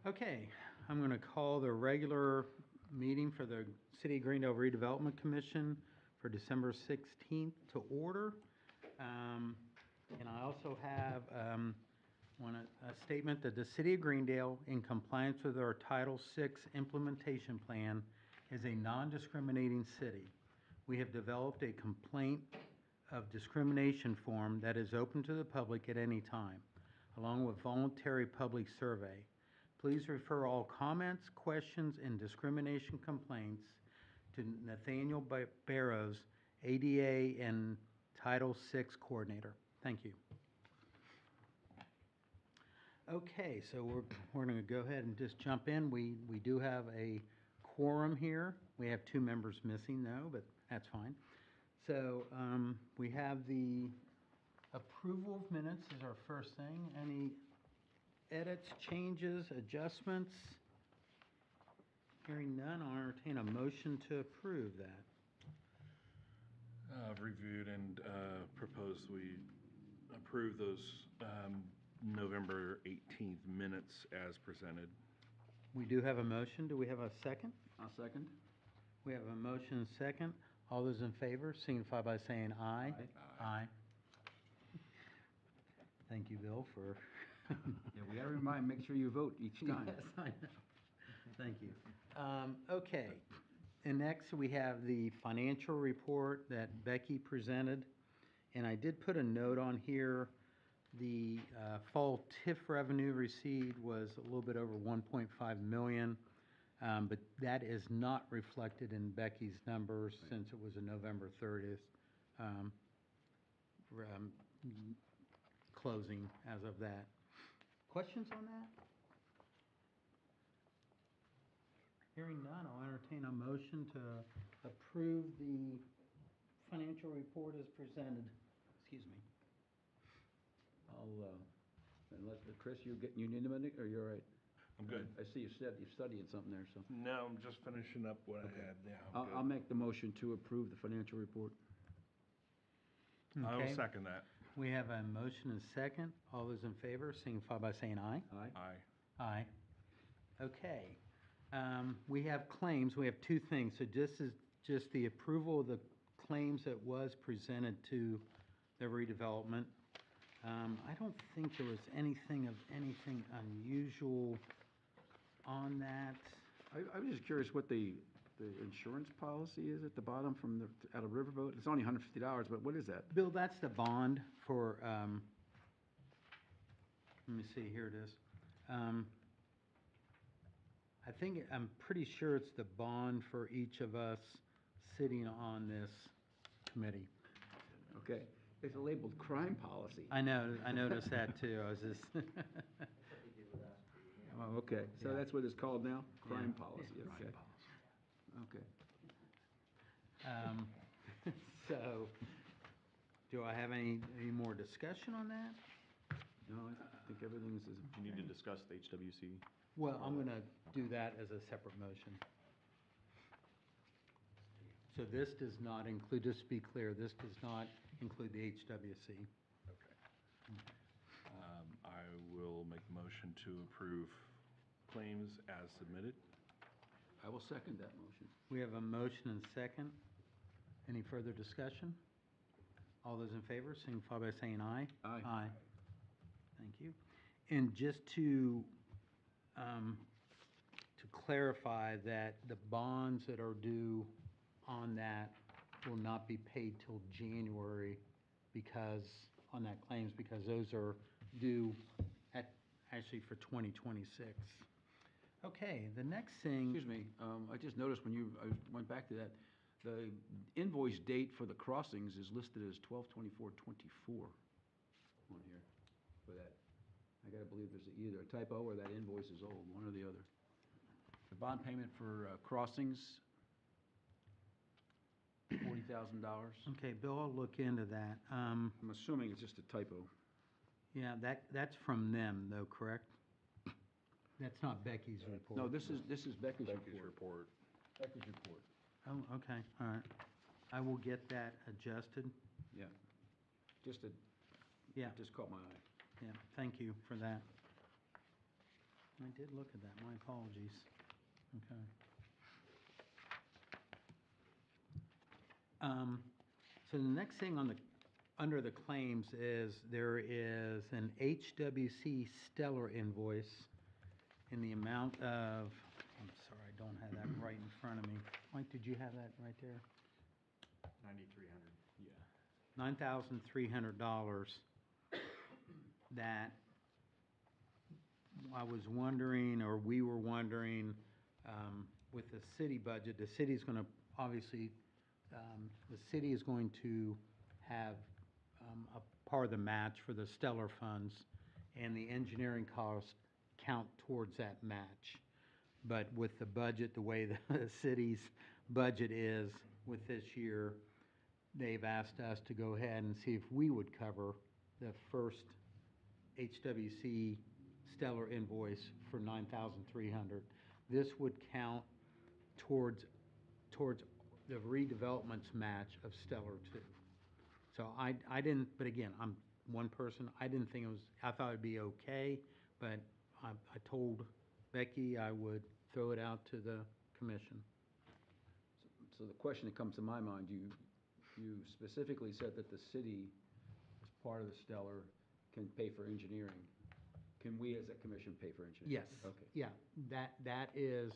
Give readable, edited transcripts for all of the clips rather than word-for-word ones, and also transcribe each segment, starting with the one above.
Okay, I'm going to call the regular meeting for the City of Greendale Redevelopment Commission for December 16th to order. And I also have a statement that the City of Greendale, in compliance with our Title VI implementation plan, is a non-discriminating city. We have developed a complaint of discrimination form that is open to the public at any time, along with voluntary public survey. Please refer all comments, questions, and discrimination complaints to Nathaniel Barrows, ADA and Title VI Coordinator. Thank you. Okay, so we're going to go ahead and just jump in. We do have a quorum here. We have 2 members missing though, but that's fine. So we have the approval of minutes is our first thing. Any edits, changes, adjustments? Hearing none, I'll entertain a motion to approve that. I've reviewed and proposed we approve those November 18th minutes as presented. We do have a motion. Do we have a second? I'll second. We have a motion and second. All those in favor signify by saying aye. Aye. Aye. Thank you, Bill, for... Yeah, we gotta make sure you vote each time. Yes, I know. Thank you. Okay, and next we have the financial report that Becky presented. And I did put a note on here. The fall TIF revenue received was a little bit over 1.5 million, but that is not reflected in Becky's numbers since it was a November 30th closing as of that. Questions on that? Hearing none, I'll entertain a motion to approve the financial report as presented. Excuse me. I'll, unless, Chris, you need a minute, or you're all right? I'm good. I see you're studying something there, so. No, I'm just finishing up what I had. Yeah, I'll make the motion to approve the financial report. I will Okay. second that. We have a motion and second. All those in favor signify by saying aye. Aye. Aye. Aye. Okay. We have claims. We have 2 things. So this is just the approval of the claims that was presented to the redevelopment. I don't think there was anything unusual on that. I was just curious what the insurance policy is at the bottom out of Riverboat. It's only $150, but what is that? Bill, that's the bond for, let me see, here it is. I'm pretty sure it's the bond for each of us sitting on this committee. Okay. It's labeled crime policy. I noticed that too. I was just. Oh, okay. So Yeah. that's what it's called now? Crime Yeah. policy, okay. Okay. So, do I have any more discussion on that? No, I think everything's, You need to discuss the HWC. Well, I'm going to do that as a separate motion. So this does not include, just to be clear, this does not include the HWC. Okay. I will make the motion to approve claims as submitted. I will second that motion. We have a motion and second. Any further discussion? All those in favor signify by saying aye. Aye. Aye. Thank you. And just to clarify that the bonds that are due on that will not be paid till January on that claims, because those are due actually for 2026. Okay, the next thing. Excuse me, I just noticed when I went back to that, the invoice date for the crossings is listed as 12/24/24 on here for that. I gotta believe there's either a typo or that invoice is old, one or the other. The bond payment for crossings, $40,000. Okay, Bill, I'll look into that. I'm assuming it's just a typo. Yeah, that's from them though, correct? That's not Becky's report. No, this is Becky's Becky's report. report. Becky's report. Oh, okay, all right. I will get that adjusted. Yeah. Yeah, Just caught my eye. yeah, thank you for that. I did look at that, my apologies. Okay. So the next thing on the, under the claims is, there is an HWC Stellar invoice in the amount of, I'm sorry, I don't have that right in front of me. Mike, did you have that right there? 9,300. Yeah. $9,300 that I was wondering, or we were wondering, with the city budget, the city's gonna, obviously, the city is going to have a part of the match for the Stellar funds, and the engineering costs count towards that match. But with the budget, the way the city's budget is with this year, they've asked us to go ahead and see if we would cover the first HWC Stellar invoice for $9,300. This would count towards the redevelopment's match of Stellar too. So I didn't, but again, I'm one person, I didn't think it was, I thought it'd be okay, but I told Becky I would throw it out to the commission. So the question that comes to my mind, you specifically said that the city, as part of the Stellar, can pay for engineering. Can we, as a commission, pay for engineering? Yes. Okay. Yeah, that is,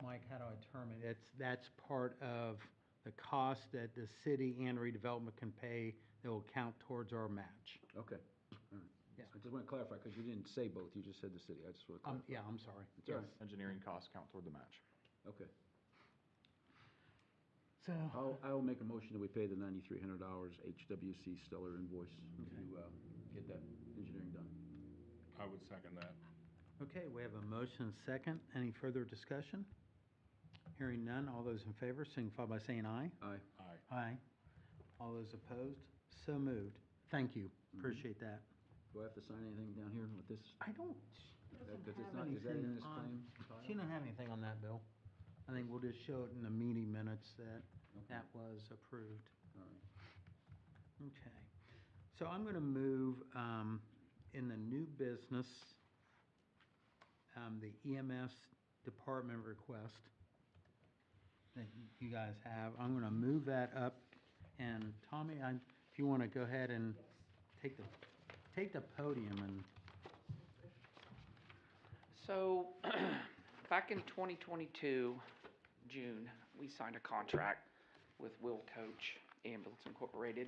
Mike, how do I term it? That's part of the cost that the city and redevelopment can pay that will count towards our match. Okay. All right. Yeah. I just want to clarify, because you didn't say both, you just said the city. I just want to clarify. Yeah, I'm sorry. It's all right. Engineering costs count toward the match. Okay. So, I'll make a motion that we pay the $9,300 HWC Stellar invoice to get that engineering done. I would second that. okay, we have a motion and a second. Any further discussion? Hearing none, all those in favor signify by saying aye. Aye. Aye. Aye. All those opposed? So moved. Thank you. Appreciate that. Do I have to sign anything down here with this? I don't, Is that in this claim? she don't have anything on that, Bill. I think we'll just show it in the meeting minutes that that was approved. All right. Okay. So I'm going to move in the new business, the EMS department request that you guys have. I'm going to move that up. And Tommy, if you want to go ahead and take the podium and. So, back in 2022, June, we signed a contract with Will Coach Ambulance Incorporated.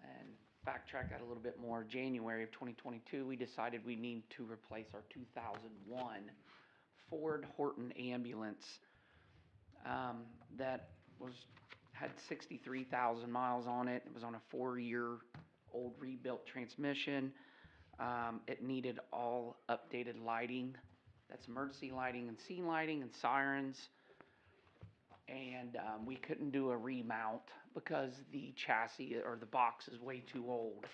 And backtrack that a little bit more, January of 2022, we decided we need to replace our 2001 Ford Horton ambulance that had 63,000 miles on it. It was on a 4-year-old rebuilt transmission. It needed all updated lighting. That's emergency lighting and scene lighting and sirens. And we couldn't do a remount because the chassis or the box is way too old.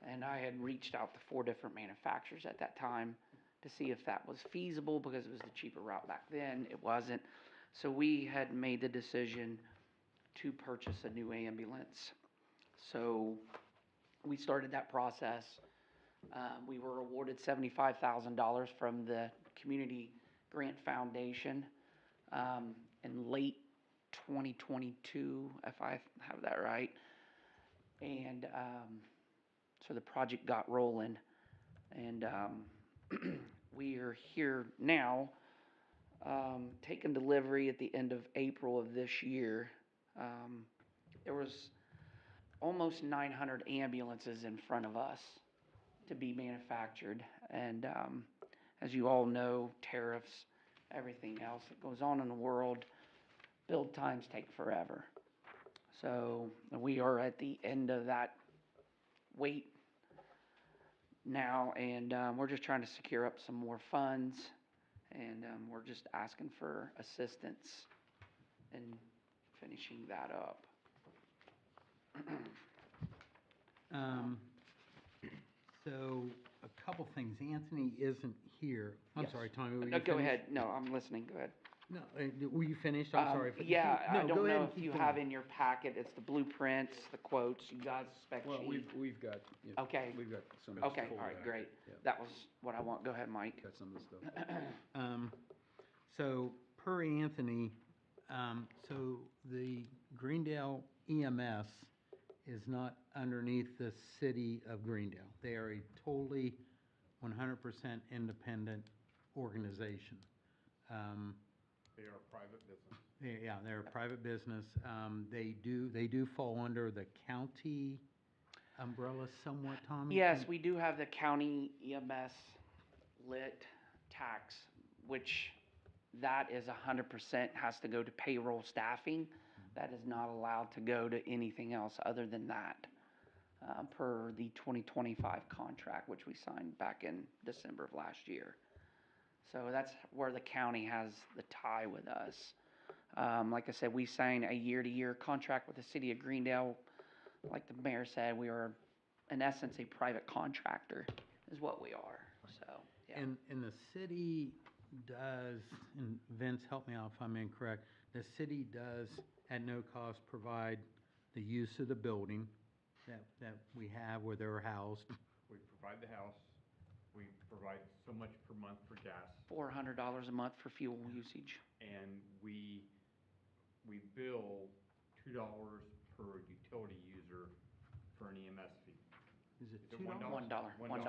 And I had reached out to 4 different manufacturers at that time to see if that was feasible because it was the cheaper route back then. It wasn't. So we had made the decision to purchase a new ambulance. So we started that process. We were awarded $75,000 from the Community Grant Foundation in late 2022, if I have that right. And so the project got rolling. And we are here now, taking delivery at the end of April of this year. There was almost 900 ambulances in front of us to be manufactured. And as you all know, tariffs, everything else that goes on in the world, build times take forever. So we are at the end of that wait now, and we're just trying to secure up some more funds, and we're just asking for assistance in finishing that up. So a couple things. Anthony isn't here. I'm Yes. sorry, Tommy. were you No, go finished? ahead. No, I'm listening. Go ahead. No, were you finished? I'm sorry. Yeah, I No, go don't ahead know and if keep you going. have in your packet, it's the blueprints, the quotes, you guys spec Well, sheet. we've got, yeah, Okay. we've got some. Okay, full all right, packet. great. Yeah. That was what I want. Go ahead, Mike. Got some of the stuff. So per Anthony, so the Greendale EMS is not underneath the city of Greendale. They are a totally 100% independent organization. They are a private business. Yeah, they're a private business. They do fall under the county umbrella somewhat, Tommy? Yes, we do have the county EMS lit tax, which that is 100% has to go to payroll staffing. That is not allowed to go to anything else other than that, per the 2025 contract, which we signed back in December of last year. So that's where the county has the tie with us. Like I said, we signed a year-to-year contract with the city of Greendale. Like the mayor said, we are, in essence, a private contractor, is what we are, so, yeah. And the city does, and Vince, help me out if I'm incorrect, the city does, at no cost, provide the use of the building that we have where they're housed. We provide the house, we provide so much per month for gas, $400 a month for fuel usage. and we bill $2 per utility user for an EMS fee. Is it Is it $2? $1? $1, $1. $1,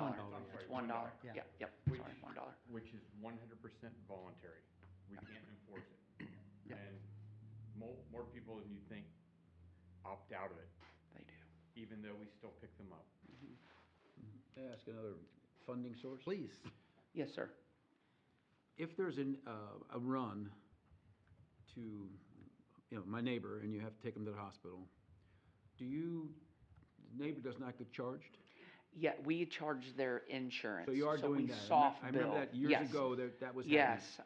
It's yeah. $1. Yeah. Yeah, yep, Which- sorry, $1. Which is 100% voluntary. We can't enforce it. Yeah. And more people than you think opt out of it, They do. even though we still pick them up. May I ask another funding source? Please. Yes, sir. If there's a run to, my neighbor, and you have to take him to the hospital, the neighbor does not get charged? Yeah, we charge their insurance. So you are doing we that. soft I remember bill. that years Yes. ago, that was happening. Yes,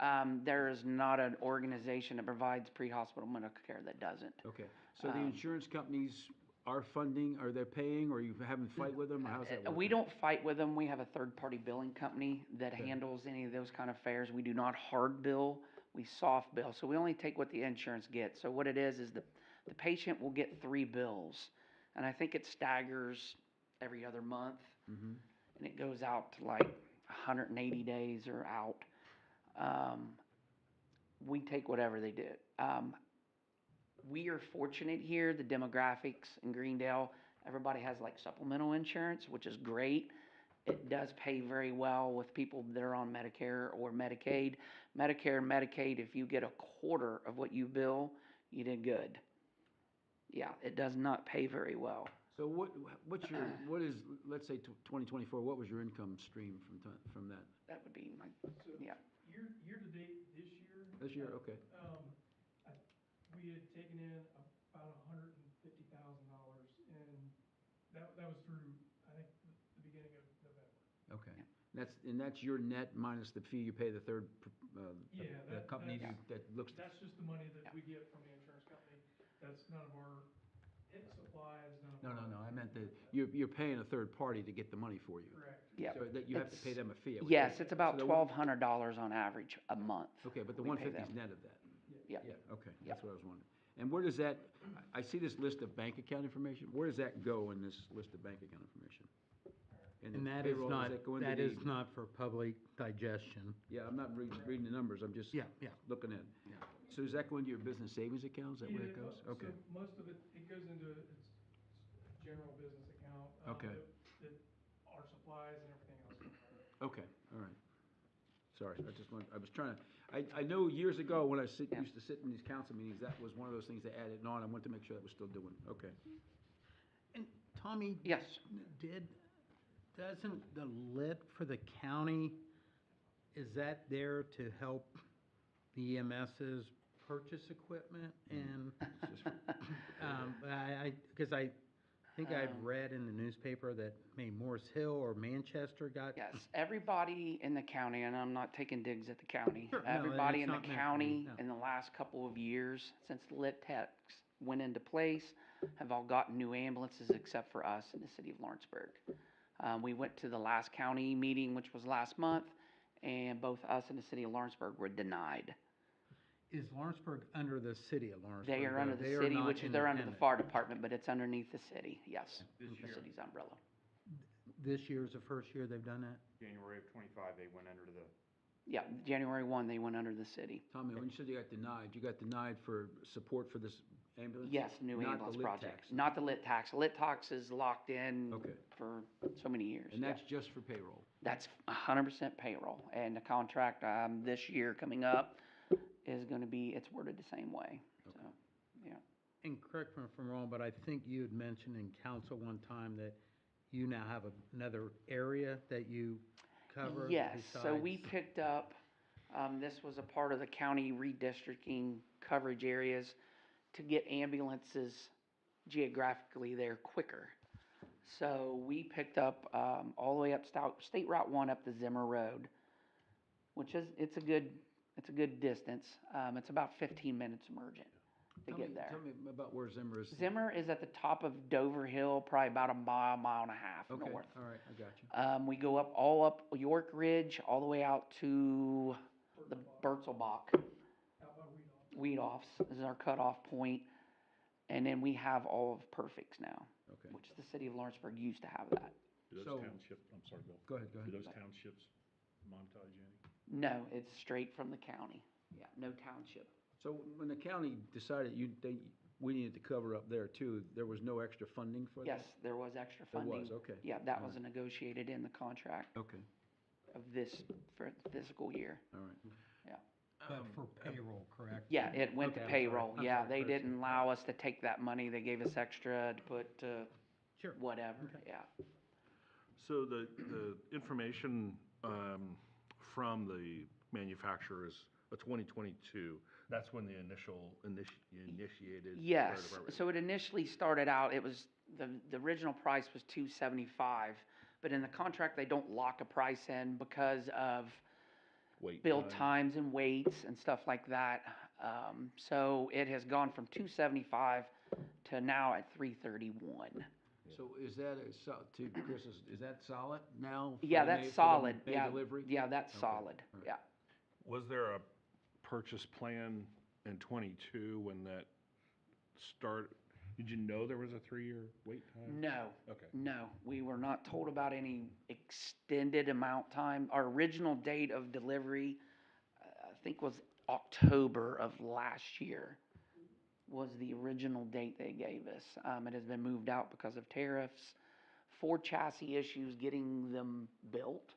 there is not an organization that provides pre-hospital medical care that doesn't. Okay, so the insurance companies are funding, are they paying, or you having a fight with them, or how's that working? We don't fight with them. We have a third-party billing company that handles any of those kind of affairs. We do not hard bill, we soft bill. So we only take what the insurance gets. So what it is the patient will get 3 bills. And I think it staggers every other month. And it goes out to like 180 days or out. We take whatever they did. We are fortunate here, the demographics in Greendale, everybody has like supplemental insurance, which is great. It does pay very well with people that are on Medicare or Medicaid. Medicare and Medicaid, if you get a quarter of what you bill, you did good. Yeah, it does not pay very well. So what is, let's say 2024, what was your income stream from that? That would be my, yeah. Year to date this year. This year, okay. We had taken in about $150,000, and that was through, I think, the beginning of November. Okay. That's your net minus the fee you pay the third, Yeah, the company that's- that looks. That's just the money that we get from the insurance company. That's none of our supplies, none of our. No, I meant that you're paying a third party to get the money for you. Correct. Yeah. So that you have to pay them a fee. I would Yes, think. it's about So the $1,200 on average a month. Okay, but the we pay 150 is them. net of that. Yeah. Yeah, okay, Yeah. that's what I was wondering. And where does that, I see this list of bank account information, where does that go in this list of bank account information? In the And that is payroll, not, does that go into that the- is not for public digestion. Yeah, I'm not reading the numbers, I'm just Yeah. looking at it. So does that go into your business savings account, is that where it Yeah, goes? so Okay, most of it goes into its general business account. Okay. That our supplies and everything else come out of. okay, all right. Sorry, I was trying to, I know years ago when I Yeah. used to sit in these council meetings, that was one of those things they added on, I wanted to make sure that was still doing, okay. And Tommy? Yes. Doesn't the lit for the county, is that there to help the EMSs purchase equipment? And, because I think I've read in the newspaper that maybe Morris Hill or Manchester got. Yes, everybody in the county, and I'm not taking digs at the county. Sure, no, Everybody it's in the not meant to be, county no. in the last couple of years, since lit tax went into place, have all gotten new ambulances except for us in the city of Lawrenceburg. We went to the last county meeting, which was last month, and both us and the city of Lawrenceburg were denied. Is Lawrenceburg under the city of Lawrenceburg? They are though? under the They are city, not which is, they're under the independent. fire department, but it's underneath the city, yes, This the year. city's umbrella. This year's the first year they've done that? January of '25, they went under the, Yeah, January 1, they went under the city. Tommy, when you said you got denied for support for this ambulance? Yes, new Not the ambulance lit project. tax. Not the lit tax. Lit tax is locked in Okay. for so many years. And yeah. that's just for payroll? That's 100% payroll, and the contract, this year coming up is gonna be, it's worded the same way, so, yeah. And correct me if I'm wrong, but I think you had mentioned in council one time that you now have another area that you cover Yes, so we besides- picked up, this was a part of the county redistricting coverage areas to get ambulances geographically there quicker. So we picked up, all the way up State Route 1 up the Zimmer Road, which is, it's a good distance. It's about 15 minutes emergent to get there. Tell me about where Zimmer is. Zimmer is at the top of Dover Hill, probably about a mile and a half Okay, north. all right, I got you. We go up all up York Ridge, all the way out to the Bertzelbach. Out by Weedoff. Weedoffs is our cutoff point, and then we have all of Perfects now, Okay. which the city of Lawrenceburg used to have that. Do those So- townships, I'm sorry, Bill. Go ahead, go Do ahead. those townships monetize any? No, it's straight from the county. Yeah, no township. So when the county decided we needed to cover up there too, there was no extra funding for that? Yes, there was extra There funding. was, okay. Yeah, that All was right. negotiated in the contract Okay, of this, for the fiscal year. all right. But for payroll, correct? Yeah, it went to Okay, I'm sorry. payroll. I'm Yeah, sorry, they Chris. didn't allow us to take that money. They gave us extra to put, Sure. whatever, Okay. yeah. So the information from the manufacturer is a 2022. That's when the initiated. fire Yes, department. so it initially started out, it was, the original price was $275, but in the contract, they don't lock a price in because of Wait build time. times and waits and stuff like that. So it has gone from $275 to now at $331. So is that, to Chris, is that solid now? for Yeah, the May- that's for the solid, May yeah, delivery? yeah, that's Okay, solid, all right. yeah. Was there a purchase plan in '22 when that started? Did you know there was a 3-year wait time? No, Okay. no, we were not told about any extended amount time. Our original date of delivery, I think was October of last year, was the original date they gave us. It has been moved out because of tariffs, 4 chassis issues getting them built.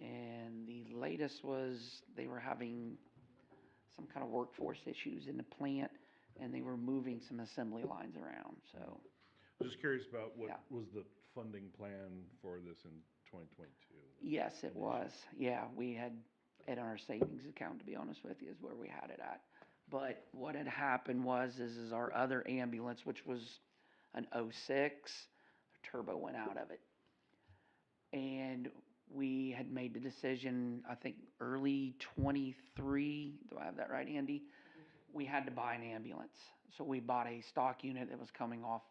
And the latest was they were having some kind of workforce issues in the plant, and they were moving some assembly lines around, so. Just curious about what Yeah. was the funding plan for this in 2022? Yes, it was. Yeah, we had it on our savings account, to be honest with you, is where we had it at. But what had happened is our other ambulance, which was an '06, a turbo went out of it. And we had made the decision, I think, early '23, do I have that right, Andy? We had to buy an ambulance. So we bought a stock unit that was coming off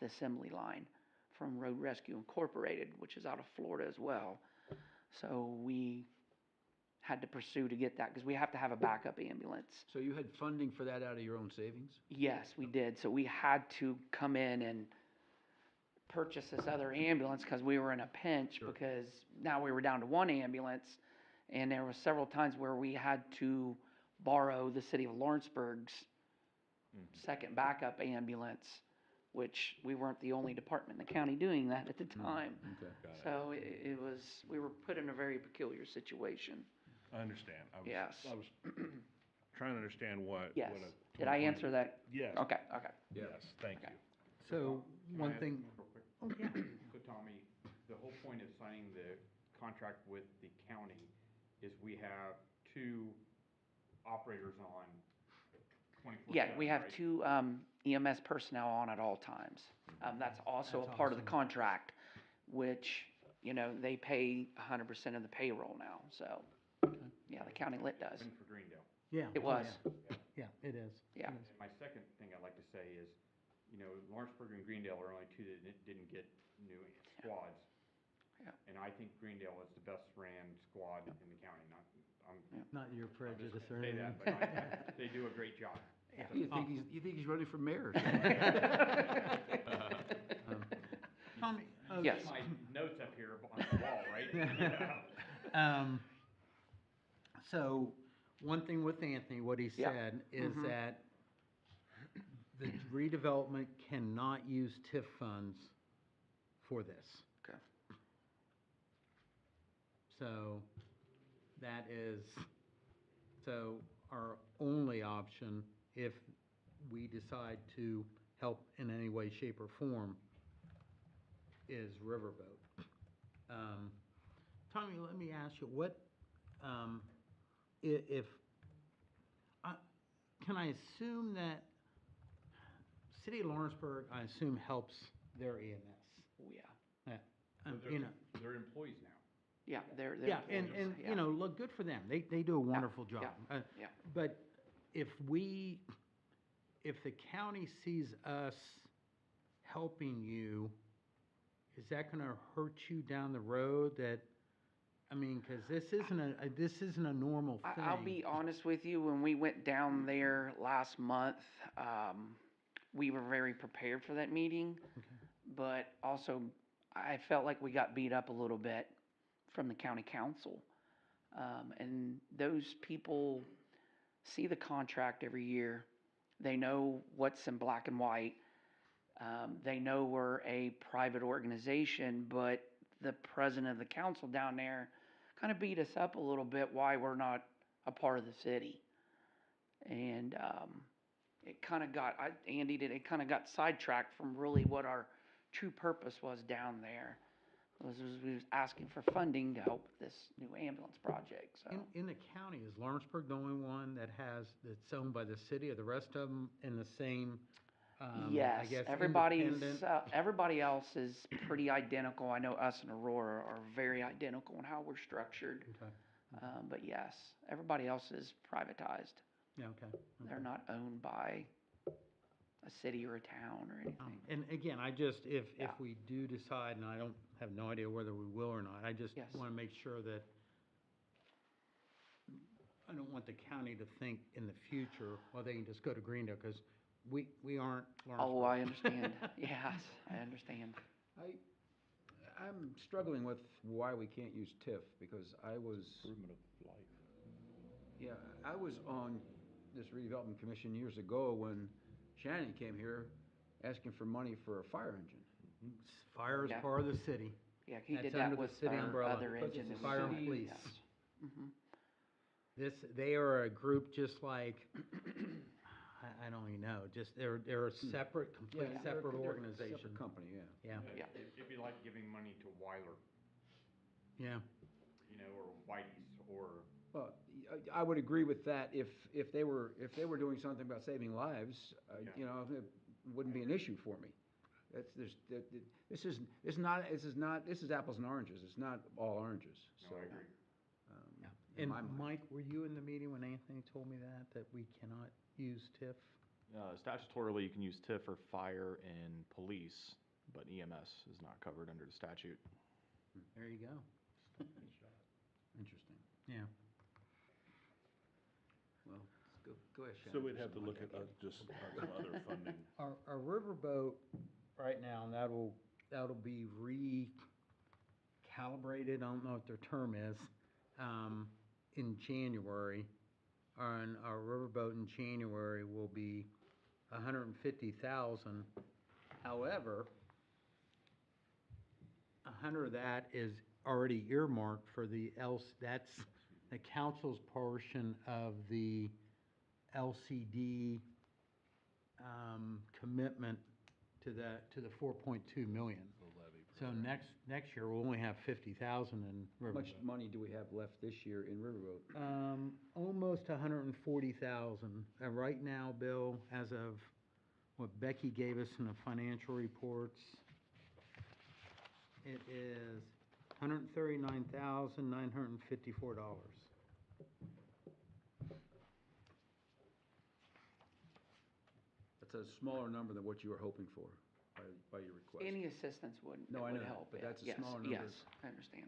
the assembly line from Road Rescue Incorporated, which is out of Florida as well. So we had to pursue to get that, because we have to have a backup ambulance. So you had funding for that out of your own savings? Yes, we did. So we had to come in and purchase this other ambulance because we were in a pinch, because now we were down to one ambulance, and there were several times where we had to borrow the city of Lawrenceburg's second backup ambulance, which we weren't the only department in the county doing that at the time. Okay. Got it. So it was, we were put in a very peculiar situation. I understand. Yes. I was trying to understand what. Yes. what a Did I 2020 answer that? Yes. Okay, okay. Yes, thank Okay. you. So, Can I one add thing, something real quick? oh, yeah, So Tommy, the whole point of signing the contract with the county is we have 2 operators on 24/7, Yeah, we have right? 2 EMS personnel on at all times. That's also a That's part of the awesome. contract, which, they pay 100% of the payroll now, so. Yeah, the county lit does. Even for Greendale. yeah. It oh, was, Yeah, it is. yeah. It is. And my second thing I'd like to say is, Lawrenceburg and Greendale are only 2 that didn't get new squads. Yeah. And I think Greendale is the best ran squad in the county, Not your I'm just prejudice or gonna say anything. that, but they do a great job. You think he's running for mayor? Tommy, Yes. My notes up here on the wall, right? So, one thing with Anthony, what he Yeah. said is Mhm. that the redevelopment cannot use TIF funds for this. Okay. So, that is, so our only option, if we decide to help in any way, shape, or form, is Riverboat. Tommy, let me ask you, what, if, can I assume that City of Lawrenceburg, I assume, helps their EMS? Oh, yeah. Yeah, So you know, they're employees now. Yeah, they're yeah, and, employees, you know, look, good for them, they do a wonderful job. yeah. But if the county sees us helping you, is that gonna hurt you down the road that, I mean, cause this isn't a normal thing. I'll be honest with you, when we went down there last month, we were very prepared for that meeting. But also, I felt like we got beat up a little bit from the county council. And those people see the contract every year. They know what's in black and white. They know we're a private organization, but the president of the council down there kind of beat us up a little bit why we're not a part of the city. And it kind of got, Andy did, it kind of got sidetracked from really what our true purpose was down there. We was asking for funding to help with this new ambulance project, so. In the county, is Lawrenceburg the only one that's owned by the city, or the rest of them in the same, I Yes, guess, everybody's, independent? everybody else is pretty identical. I know us and Aurora are very identical in how we're structured. Okay. But yes, everybody else is privatized. Yeah, okay. They're not owned by a city or a town or anything. And again, I just, if Yeah. we do decide, and I don't have no idea whether we will or not, I just Yes. want to make sure that, I don't want the county to think in the future, well, they can just go to Greendale, because we aren't Lawrenceburg. Oh, I understand. Yes, I understand. I'm struggling with why we can't use TIF, because I was, Improvement of life. yeah, I was on this redevelopment commission years ago when Shannon came here asking for money for a fire engine. Fire is Yeah. part of the city. Yeah, he That's did that under the with city our umbrella, other because engine it's that we fire and bought. police. Yes. Mhm. They are a group just like, I don't even know, just, they're a separate, complete Yeah, they're- separate they're a organization. Separate company, yeah. Yeah, Yeah. It'd be like giving money to Weiler, yeah. you know, or Whitey's, or, Well, I would agree with that if they were doing something about saving lives, Yeah. you know, it wouldn't be an issue for me. This is apples and oranges. It's not all oranges, no, so. I agree. in And my mind. Mike, were you in the meeting when Anthony told me that we cannot use TIF? Statutorily, you can use TIF for fire and police, but EMS is not covered under the statute. There you go. Interesting. Yeah. Well, go ahead, Shannon. So we'd for have to some look more at just some other funding. Our riverboat, right now, that'll be recalibrated, I don't know what their term is, in January. And our riverboat in January will be $150,000. However, 100 of that is already earmarked for that's the council's portion of the LCD commitment to the 4.2 million. So next year, we'll only have 50,000 in How much Riverboat. money do we have left this year in Riverboat? Almost 140,000. Right now, Bill, as of what Becky gave us in the financial reports, it is $139,954. That's a smaller number than what you were hoping for by your request. Any assistance would No, I know that, help. but yeah. that's a Yes, smaller number. Yes, I understand.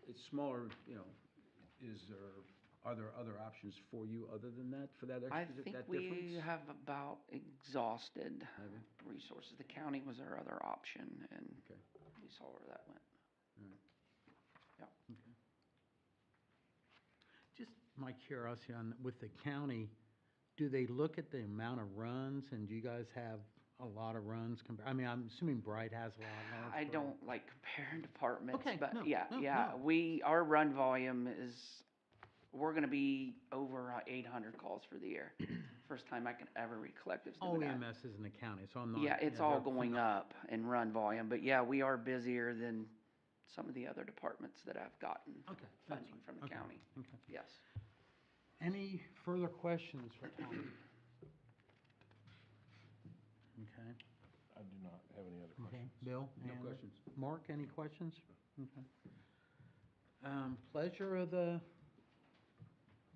It's smaller, you know, is there Are there other options for you other than that, for that I extra, think that we difference? have about exhausted Have you? resources. The county was our other option, and Okay. we saw where that went. Just my curiosity on, with the county, do they look at the amount of runs, and do you guys have a lot of runs compared, I mean, I'm assuming Bright has a lot of I don't like comparing departments, Okay, but no, yeah, no, yeah, no. our run volume is, we're gonna be over 800 calls for the year. First time I can ever recollect is All doing that. EMS is in the county, so I'm not. Yeah, it's all they're going pheno- up in run volume, but yeah, we are busier than some of the other departments that have gotten Okay, that's funding fine. from the Okay, county. okay. Yes. Any further questions for Tom? Okay, I do not have any other okay. questions. Bill? No any other- questions. Mark, any questions? Okay. Pleasure of the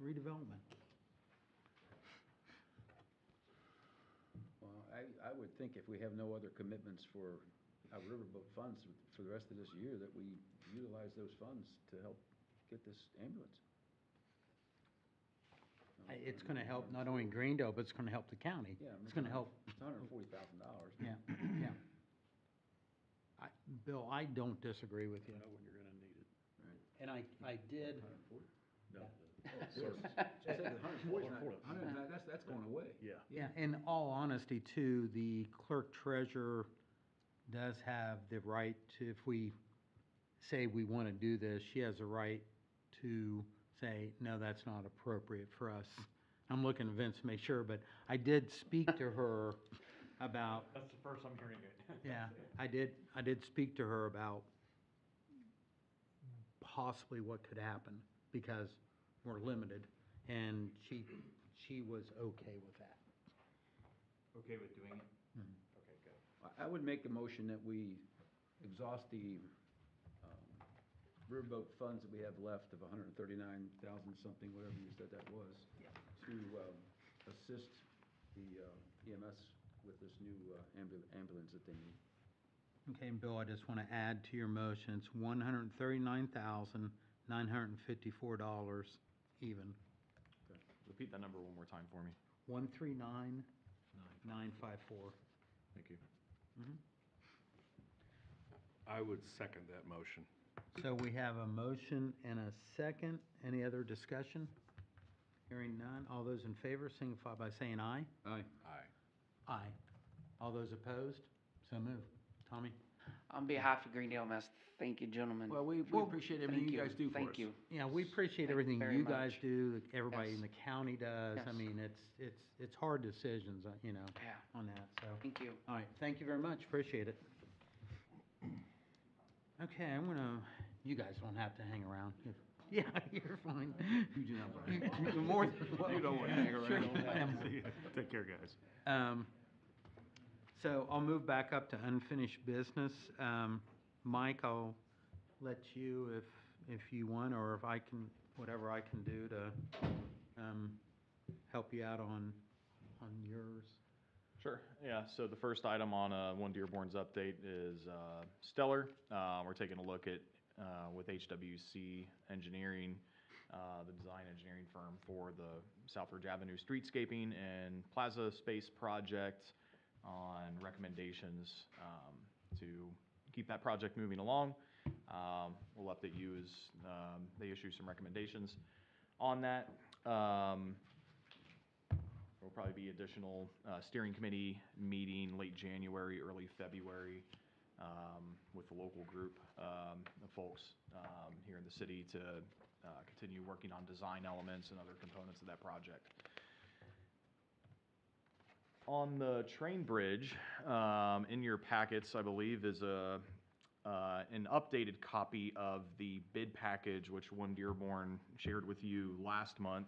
redevelopment. Well, I would think if we have no other commitments for our riverboat funds for the rest of this year, that we utilize those funds to help get this ambulance. It's gonna help not only Greendale, but it's gonna help the county. Yeah. I mean, It's gonna help, It's $140,000. yeah, yeah. Bill, I don't disagree with you. Know when you're gonna need it. And I did, 140? No, Yeah. I said the 140 is not, 100, that's going away. yeah. yeah, in all honesty too, the clerk treasurer does have the right to, if we say we wanna do this, she has a right to say, no, that's not appropriate for us. I'm looking at Vince to make sure, but I did speak to her about, That's the first I'm hearing it. yeah, I did speak to her about possibly what could happen, because we're limited, and she was okay with that. Okay with doing it? Mhm. Okay, good. I would make a motion that we exhaust the riverboat funds that we have left of 139,000 something, whatever you said that was, to assist the EMS with this new ambulance that they need. Okay, and Bill, I just want to add to your motion, it's $139,954 even. Repeat that number one more time for me. 139,954. Thank you. Mhm. I would second that motion. So we have a motion and a second. Any other discussion? Hearing none. All those in favor signify by saying aye. Aye. Aye. Aye. All those opposed? So moved. Tommy? On behalf of Greendale MS, thank you, gentlemen. Well, we Well, appreciate everything Thank you guys do for us. Thank you. Yeah, we appreciate Thank you everything very you guys much. do, that everybody in Yes. the county does. I Yes. mean, it's hard decisions, Yeah, on that, so. thank you. All right, thank you very much, appreciate it. Okay, you guys don't have to hang around. Yeah, you're fine. You do not want to. You're more than You don't want to hang Sure, around. I am. Take care, guys. So I'll move back up to unfinished business. Mike, I'll let you, if you want, or if I can, whatever I can do to help you out on yours. Sure, yeah, so the first item on One Dearborn's update is Stellar. We're taking a look at, with HWC Engineering, the design engineering firm for the Southridge Avenue streetscaping and plaza space project, on recommendations to keep that project moving along. We'll update you as they issue some recommendations on that. There'll probably be additional steering committee meeting late January, early February, with the local group of folks here in the city to continue working on design elements and other components of that project. On the train bridge, in your packets, I believe, is an updated copy of the bid package, which One Dearborn shared with you last month.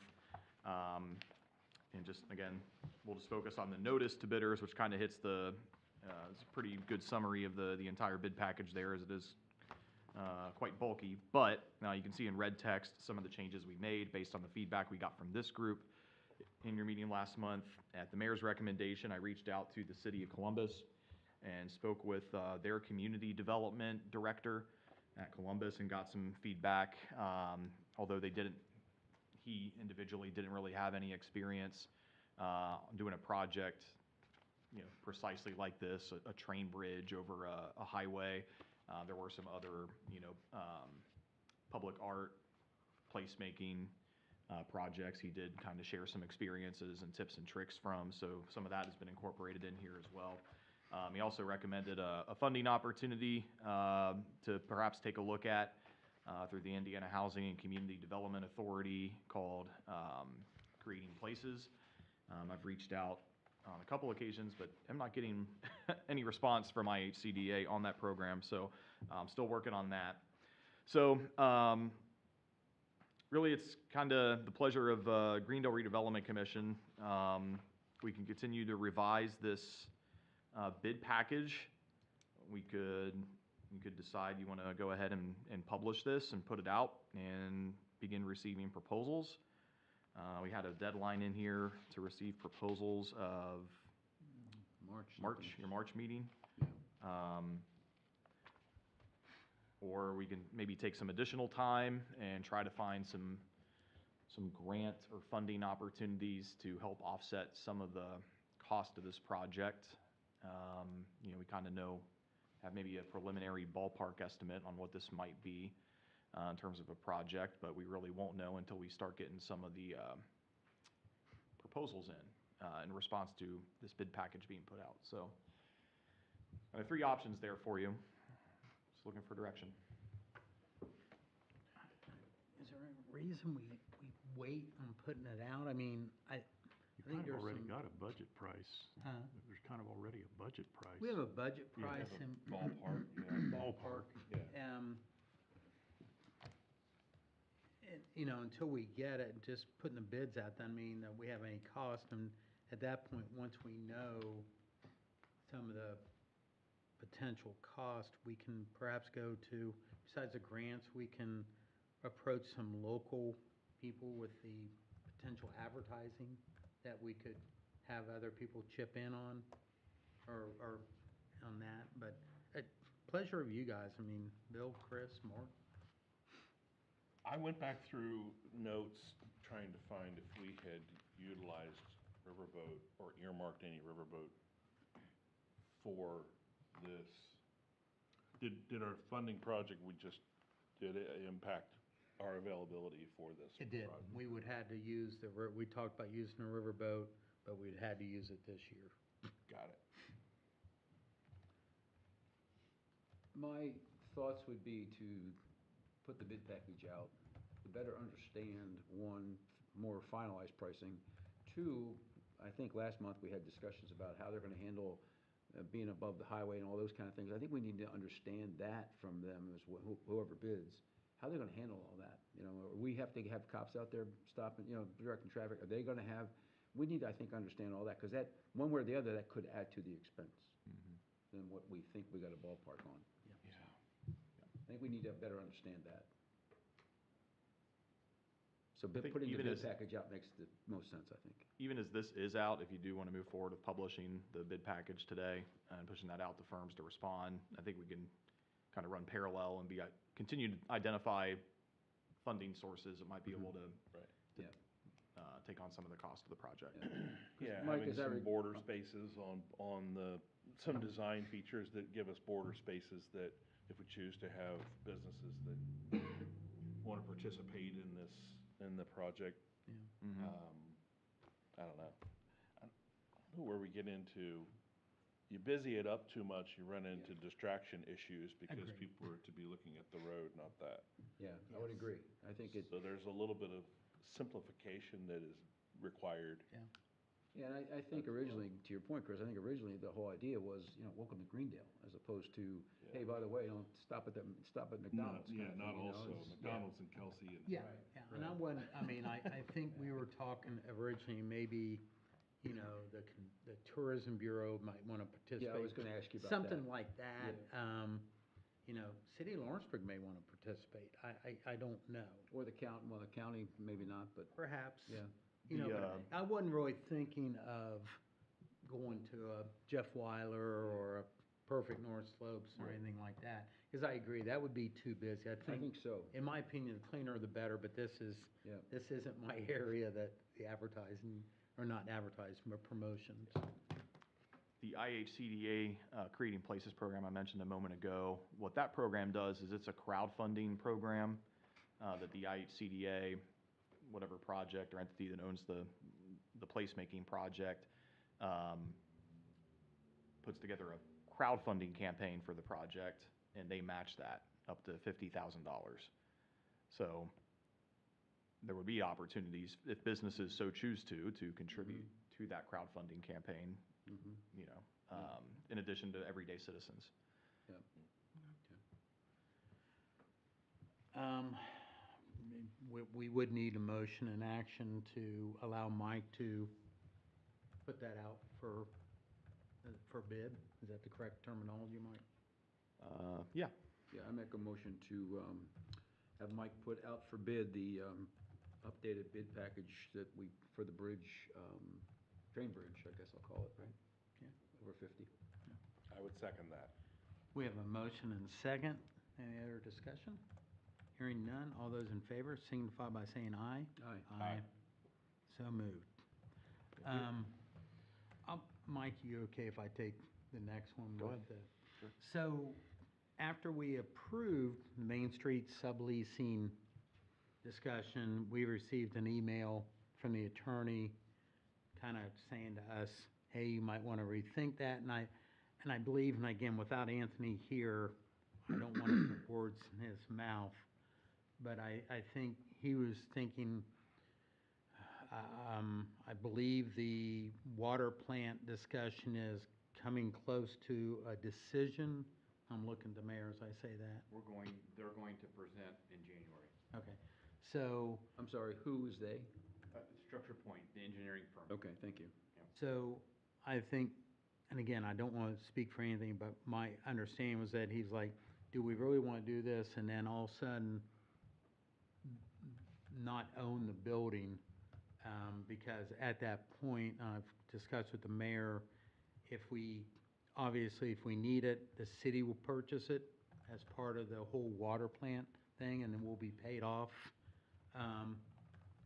And just, again, we'll just focus on the notice to bidders, which kind of hits the, it's a pretty good summary of the entire bid package there, as it is quite bulky. But you can see in red text some of the changes we made based on the feedback we got from this group. In your meeting last month, at the mayor's recommendation, I reached out to the city of Columbus and spoke with their community development director at Columbus and got some feedback. Although they didn't, he individually didn't really have any experience doing a project, precisely like this, a train bridge over a highway. There were some other, public art, placemaking projects he did kind of share some experiences and tips and tricks from, so some of that has been incorporated in here as well. He also recommended a funding opportunity to perhaps take a look at through the Indiana Housing and Community Development Authority called Creating Places. I've reached out on a couple occasions, but I'm not getting any response from IHCDA on that program, so I'm still working on that. So really, it's kind of the pleasure of Greendale Redevelopment Commission. We can continue to revise this bid package. You could decide you want to go ahead and publish this and put it out and begin receiving proposals. We had a deadline in here to receive proposals of your March meeting. Or we can maybe take some additional time and try to find some grant or funding opportunities to help offset some of the cost of this project. We kind of have maybe a preliminary ballpark estimate on what this might be in terms of a project, but we really won't know until we start getting some of the proposals in response to this bid package being put out. So I have 3 options there for you. Just looking for direction. Is there a reason we wait on putting it out? I mean, I think Kind of there's already some. got a budget price. Huh? There's kind of already a budget price. We have a budget Yeah. price Have a in ballpark, yeah. ballpark. Yeah. Until we get it, just putting the bids out doesn't mean that we have any cost. And at that point, once we know some of the potential cost, we can perhaps go to, besides the grants, we can approach some local people with the potential advertising that we could have other people chip in on or on that. But pleasure of you guys. I mean, Bill, Chris, Mark. I went back through notes trying to find if we had utilized Riverboat or earmarked any Riverboat for this. Did our funding project did it impact our availability for this? It did. project? We would had to use we talked about using a riverboat, but we'd had to use it this year. Got it. My thoughts would be to put the bid package out, to better understand, 1, more finalized pricing. 2, I think last month we had discussions about how they're gonna handle being above the highway and all those kind of things. I think we need to understand that from them as whoever bids, how they're gonna handle all that. We have to have cops out there stopping, directing traffic. Are they gonna have, we need to, I think, understand all that, because that, one way or the other, that could add to the expense than what we think we got a ballpark on. Yeah. I think we need to better understand that. So think putting the even bid as- package out makes the most sense, I think. Even as this is out, if you do want to move forward with publishing the bid package today and pushing that out to firms to respond, I think we can kind of run parallel and continue to identify funding sources that might be able to Right. take on some of the cost of the project. Yeah, Mike, having is that some border spaces on some design features that give us border spaces that if we choose to have businesses that want to participate in the project. I don't know. I don't know where we get into, you busy it up too much, you run into distraction issues because Agreed. people are to be looking at the road, not that. Yeah, I would agree. I think it, So there's a little bit of simplification that is required. yeah, and I think originally, to your point, Chris, I think originally the whole idea was, welcome to Greendale, as opposed to, hey, by the way, don't stop at McDonald's. Yeah, kind of not thing, also it's- McDonald's and Kelsey and. Yeah, yeah. And I wouldn't, I think we were talking originally, maybe, the Tourism Bureau might want to participate. Yeah, I was gonna ask you about that. Something like that. City of Lawrenceburg may want to participate. I don't know. Or the county, maybe not, but, Perhaps. yeah. But I wasn't really thinking of going to a Jeff Weiler or perfect north slopes or anything like that. Because I agree, that would be too busy. I think so. In my opinion, the cleaner the better, but this Yeah. isn't my area that the advertising, or not advertising, but promotions. The IHCDA Creating Places program I mentioned a moment ago, what that program does is it's a crowdfunding program that the IHCDA, whatever project or entity that owns the placemaking project, puts together a crowdfunding campaign for the project, and they match that up to $50,000. So there would be opportunities, if businesses so choose to contribute to that crowdfunding campaign, you know, in addition to everyday citizens. Yeah. We would need a motion and action to allow Mike to put that out for bid. Is that the correct terminology, Mike? Yeah. Yeah, I make a motion to have Mike put out for bid the updated bid package for the bridge, train bridge, I guess I'll call it, right? Yeah, over 50. I would second that. We have a motion and a second. Any other discussion? Hearing none, all those in favor signify by saying aye. Aye. Aye. So moved. Mike, you okay if I take the next one? Go ahead. So, after we approved Main Street subleasing discussion, we received an email from the attorney kind of saying to us, hey, you might want to rethink that. And I believe, and again, without Anthony here, I don't want to put words in his mouth, but I think he was thinking, I believe the water plant discussion is coming close to a decision. I'm looking to Mayor as I say that. They're going to present in January. Okay, so, I'm sorry, who is they? Structure Point, the engineering firm. Okay, thank you. so I think, and again, I don't want to speak for anything, but my understanding was that he's like, do we really want to do this? And then all of a sudden, not own the building, because at that point, I've discussed with the mayor, obviously, if we need it, the city will purchase it as part of the whole water plant thing, and then we'll be paid off.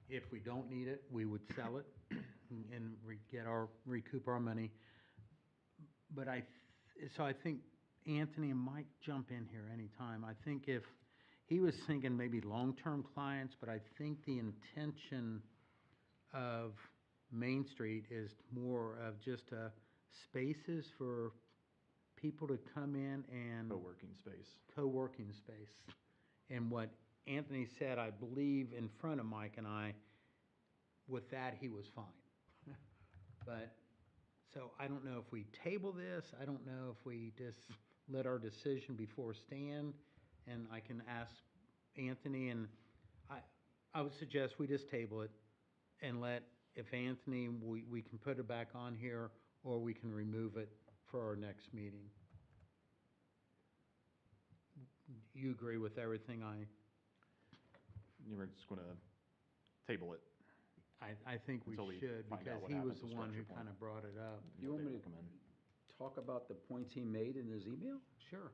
If we don't need it, we would sell it and recoup our money. But so I think Anthony and Mike jump in here anytime. I think if he was thinking maybe long-term clients, but I think the intention of Main Street is more of just spaces for people to come in and co-working space. And what Anthony said, I believe, in front of Mike and I, with that, he was fine. But, so I don't know if we table this, I don't know if we just let our decision before stand, and I can ask Anthony, and I would suggest we just table it and if Anthony, we can put it back on here, or we can remove it for our next meeting. You agree with everything You were just going to table it. I think we Until we should, find out because what he was happens the with one who Structure kind Point. of brought it up. You want me to recommend. talk about the points he made in his email? Sure.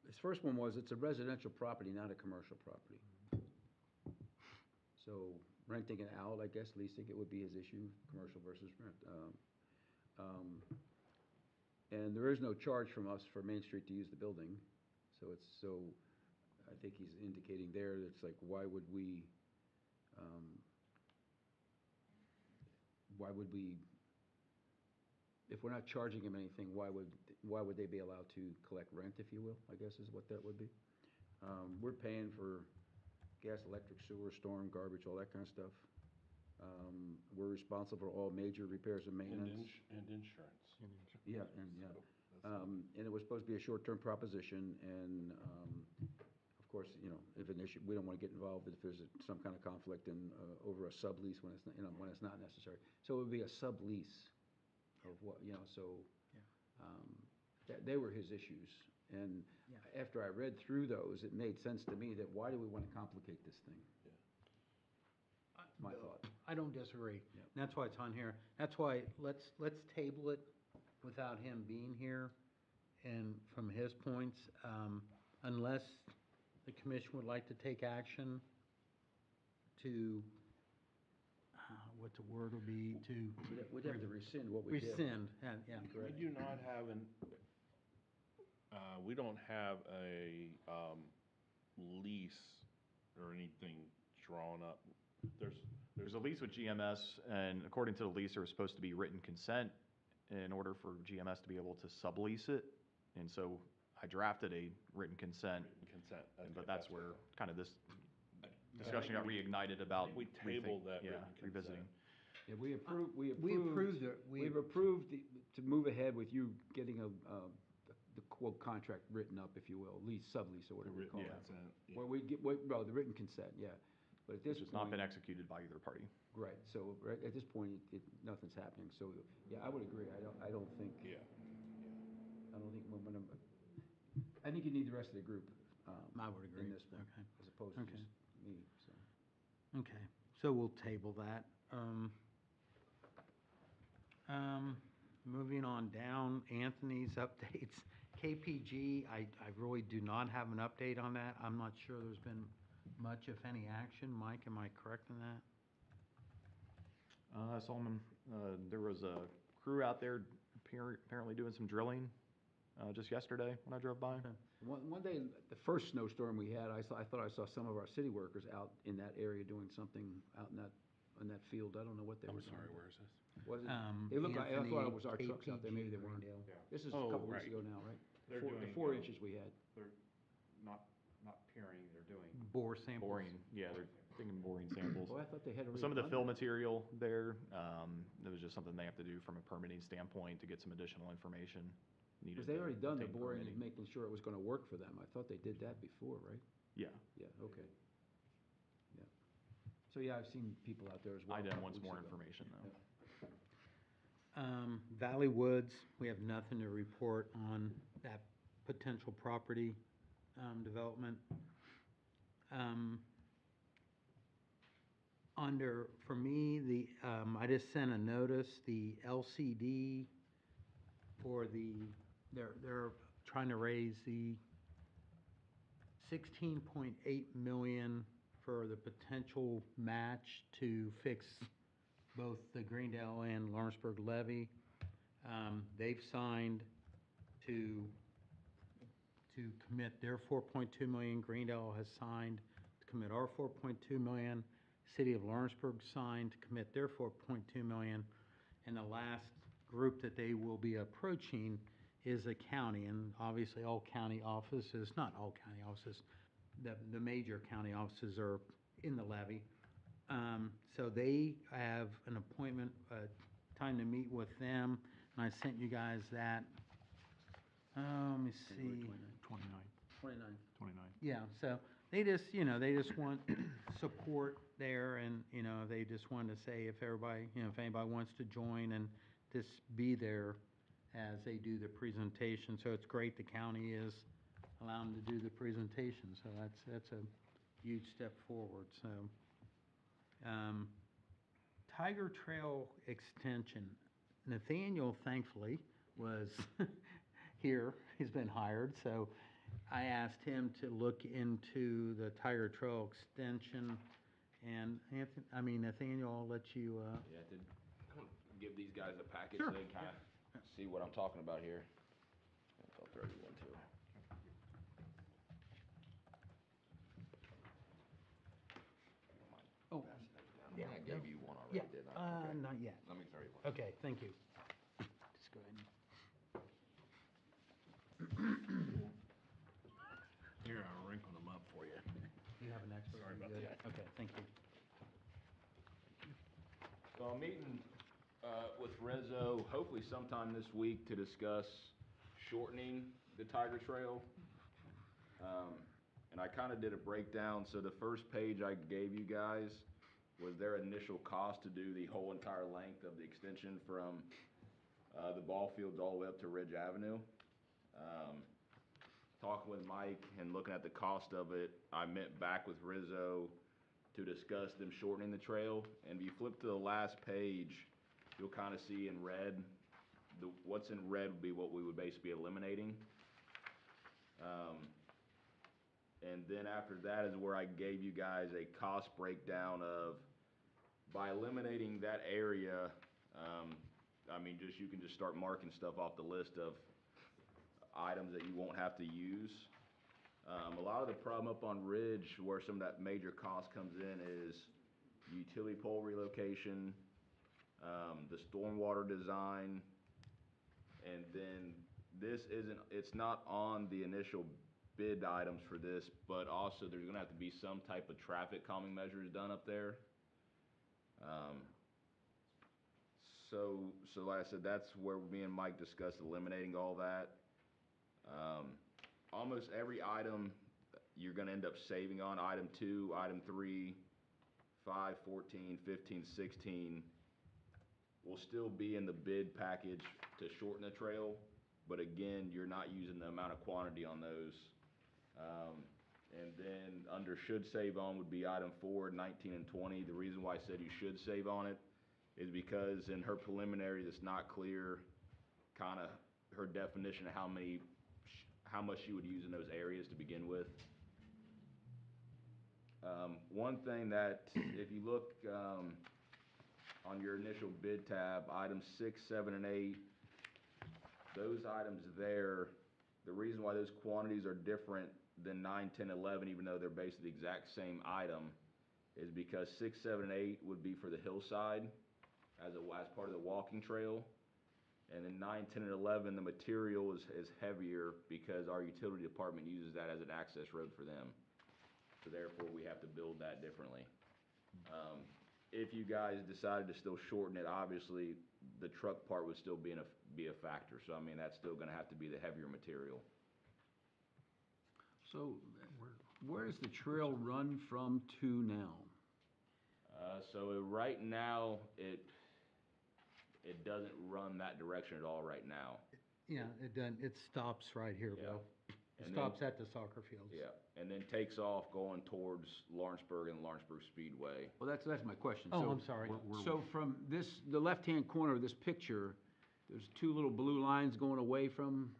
His first one was, it's a residential property, not a commercial property. So renting it out, I guess, leasing it would be his issue, commercial versus rent. And there is no charge from us for Main Street to use the building. So I think he's indicating there, it's like, why would we, if we're not charging him anything, why would they be allowed to collect rent, if you will, I guess is what that would be. We're paying for gas, electric, sewer, storm, garbage, all that kind of stuff. We're responsible for all major repairs and maintenance. And insurance. Yeah, and it was supposed to be a short-term proposition, and, of course, if an issue, we don't want to get involved if there's some kind of conflict over a sublease when it's not necessary. So it would be a sublease of what, so, they were his issues. And after I read through those, it made sense to me that why do we want to complicate this thing? My thought. I don't disagree. Yeah. And that's why it's on here. That's why, let's table it without him being here and from his points, unless the commission would like to take action to, what the word would be, to We'd have to rescind what we did. rescind, yeah. We do not have we don't have a, lease or anything drawn up. There's a lease with GMS, and according to the lease, there was supposed to be written consent in order for GMS to be able to sublease it. And so I drafted a written consent, Consent. Okay, but that's gotcha. where kind of this discussion got reignited about. We tabled that Yeah, written consent. revisiting. Yeah, we We approved approved it, We've approved to move ahead with you getting the quote contract written up, if you will, lease, sublease, or whatever we Written call it. consent, yeah. Where we get, well, the written consent, yeah. But at this Which has not point, been executed by either party. right, so right at this point, nothing's happening. So, yeah, I would agree. I don't think, Yeah. I don't think we're gonna, I think you need the rest of the group, I would agree. in this one, Okay. as opposed to Okay. just me, so. Okay, so we'll table that. Moving on down, Anthony's updates. KPG, I really do not have an update on that. I'm not sure there's been much, if any, action. Mike, am I correct in that? Solomon, there was a crew out there apparently doing some drilling just yesterday when I drove by. Okay. One day, the first snowstorm we had, I thought I saw some of our city workers out in that area doing something out in that field. I don't know what they were doing. Sorry, where is this? Was it? They looked like, I thought it was our Anthony, trucks out there, maybe they KPG, weren't. Greendale. This is a Oh, couple weeks right. ago now, right? They're The doing, 4 inches we had. they're not peering, they're doing. Bore samples. Boring, yeah, they're thinking boring samples. Well, I thought they had already Some of the done fill that. material there, it was just something they have to do from a permitting standpoint to get some additional information needed. Because they to already done the obtain boring and permitting. making sure it was gonna work for them. I thought they did that before, right? Yeah, Yeah, okay. Yeah. So, yeah, I've seen people out there as well. I a couple wants weeks more ago. information though. Valley Woods, we have nothing to report on that potential property development. For me, I just sent a notice, the LCD for they're trying to raise the 16.8 million for the potential match to fix both the Greendale and Lawrenceburg levee. They've signed to commit their 4.2 million. Greendale has signed to commit our 4.2 million. City of Lawrenceburg signed to commit their 4.2 million. And the last group that they will be approaching is a county, and obviously all county offices, not all county offices, the major county offices are in the levy. So they have an appointment, time to meet with them, and I sent you guys that. Let me see. 29, 29. Yeah, so they just want support there, and, they just wanted to say if everybody, if anybody wants to join and just be there as they do the presentation. So it's great the county is allowing them to do the presentation, so that's a huge step forward, so. Tiger Trail Extension, Nathaniel thankfully was here, he's been hired, so I asked him to look into the Tiger Trail Extension, and Nathaniel, I'll let you, Yeah, to give these guys a package Sure. so they can kind of see what I'm talking about here. I'll throw you one too. oh, I think I gave you one already, yeah, didn't I? Okay. not yet. Let me throw you one. Okay, thank you. Just go ahead. Here, I'll wrinkle them up for you. You have an expert? Sorry You about good? that. Okay, thank you. So I'm meeting with Rezzo, hopefully sometime this week, to discuss shortening the Tiger Trail. And I kind of did a breakdown. So the first page I gave you guys was their initial cost to do the whole entire length of the extension from the ball fields all the way up to Ridge Avenue. Talking with Mike and looking at the cost of it, I met back with Rizzo to discuss them shortening the trail. And if you flip to the last page, you'll kind of see in red what's in red would be what we would basically be eliminating. And then after that is where I gave you guys a cost breakdown of, by eliminating that area, I mean, you can just start marking stuff off the list of items that you won't have to use. A lot of the problem up on Ridge, where some of that major cost comes in, is utility pole relocation, the stormwater design, and then it's not on the initial bid items for this, but also there's gonna have to be some type of traffic calming measures done up there. So like I said, that's where me and Mike discussed eliminating all that. Almost every item you're gonna end up saving on, item 2, item 3, 5, 14, 15, 16, will still be in the bid package to shorten the trail, but again, you're not using the amount of quantity on those. And then under should save on would be item 4, 19, and 20. The reason why I said you should save on it is because in her preliminary, it's not clear kind of her definition of how much she would use in those areas to begin with. One thing that, if you look on your initial bid tab, items 6, 7, and 8, those items there, the reason why those quantities are different than 9, 10, 11, even though they're basically the exact same item, is because 6, 7, and 8 would be for the hillside as part of the walking trail. And then 9, 10, and 11, the material is heavier because our utility department uses that as an access road for them. So therefore, we have to build that differently. If you guys decided to still shorten it, obviously, the truck part would still be a factor. So, I mean, that's still gonna have to be the heavier material. So, where does the trail run from to now? So right now, it doesn't run that direction at all right now. Yeah, it doesn't, it stops right here, Yeah. Bill. It And stops then- at the soccer fields. Yeah, and then takes off going towards Lawrenceburg and Lawrenceburg Speedway. Well, that's my question. Oh, So- I'm sorry. So from the left-hand corner of this picture, there's 2 little blue lines going away from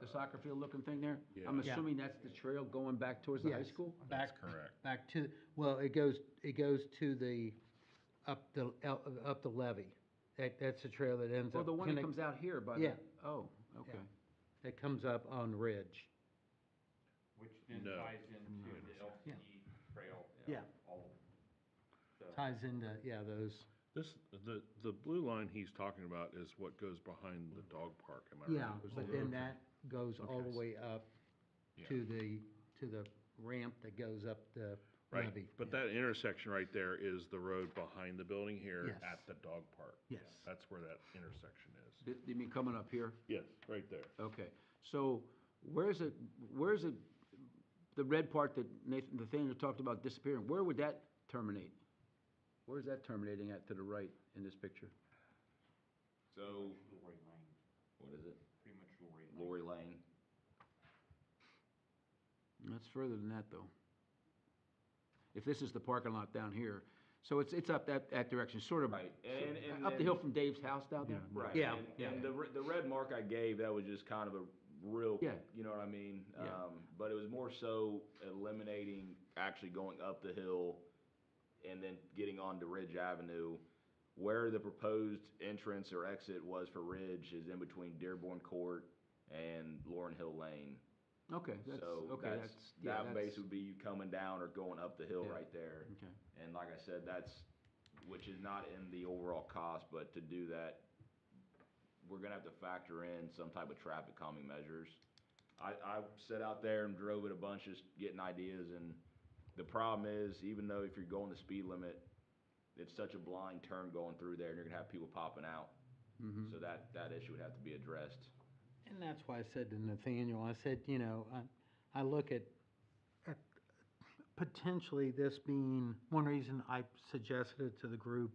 the soccer field looking thing there? I'm Yeah. assuming that's the trail going back towards the high Yes, school? That's back- correct. Back to, well, it goes to the, up the levee. That's the trail that ends Oh, up. the one that comes out here by the... Yeah. Oh, okay. That comes up on Ridge. Which then No. ties into the LTE trail. Yeah. All, so. Ties into, those. The blue line he's talking about is what goes behind the dog park, am I right? Yeah, but then that goes all the way up Yeah. to the ramp that goes up the Right, levee. but that intersection right there is the road behind the building here Yes. at the dog park. Yes. That's where that intersection is. You mean coming up here? Yes, right there. Okay. So where's it, the red part that Nathaniel talked about disappearing, where would that terminate? Where is that terminating at to the right in this picture? So, Lori Lane, what is it? pretty much Lori Lane. Lori Lane. That's further than that, though. If this is the parking lot down here, so it's up that direction, sort of. Right, and Up the hill from Dave's house down there? Right. Yeah, And the red mark I gave, that was just kind of a real, Yeah. you know what I mean? Yeah. But it was more so eliminating actually going up the hill and then getting onto Ridge Avenue. Where the proposed entrance or exit was for Ridge is in between Dearborn Court and Lauren Hill Lane. Okay, So that's, that base would be you coming down or going up the hill Yeah. right there. Okay. And like I said, which is not in the overall cost, but to do that, we're gonna have to factor in some type of traffic calming measures. I sat out there and drove it a bunch, just getting ideas, and the problem is, even though if you're going the speed limit, it's such a blind turn going through there, and you're gonna have people popping out. Mhm. So that issue would have to be addressed. And that's why I said to Nathaniel, I said, I look at potentially this being, one reason I suggested it to the group,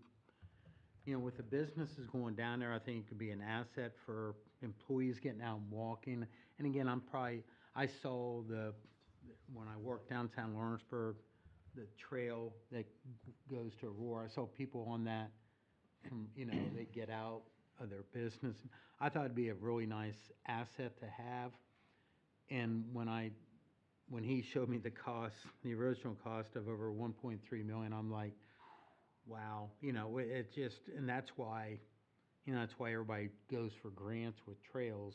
with the businesses going down there, I think it could be an asset for employees getting out and walking. And again, I saw when I worked downtown Lawrenceburg, the trail that goes to Aurora, I saw people on that, and, they get out of their business. I thought it'd be a really nice asset to have. And when he showed me the cost, the original cost of over 1.3 million, I'm like, wow, it just, and that's why everybody goes for grants with trails,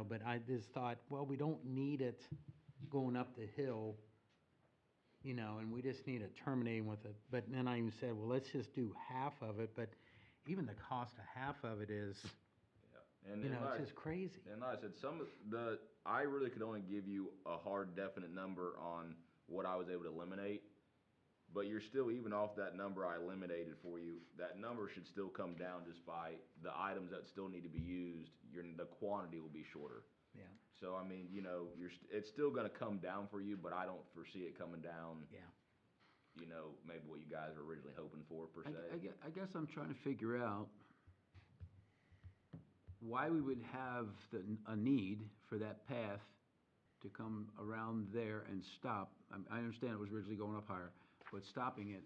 but I just thought, well, we don't need it going up the hill, and we just need it terminating with it. But then I even said, well, let's just do half of it, but even the cost of half of it is, And it's just crazy. And like I said, I really could only give you a hard, definite number on what I was able to eliminate. But you're still, even off that number I eliminated for you, that number should still come down just by the items that still need to be used. The quantity will be shorter. Yeah. So, I mean, it's still gonna come down for you, but I don't foresee it coming down. Yeah. Maybe what you guys were originally hoping for, per se. I guess I'm trying to figure out why we would have a need for that path to come around there and stop. I understand it was originally going up higher, but stopping it,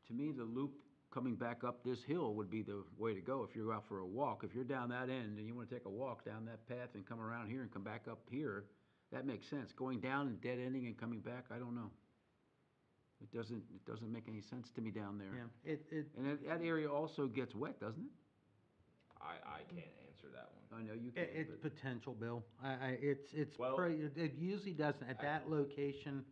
to me, the loop coming back up this hill would be the way to go if you're out for a walk. If you're down that end and you want to take a walk down that path and come around here and come back up here, that makes sense. Going down and dead ending and coming back, I don't know. It doesn't make any sense to me down there. Yeah. And that area also gets wet, doesn't it? I can't answer that one. I know you can't, It's but potential, Bill. Well- It usually doesn't. At that location,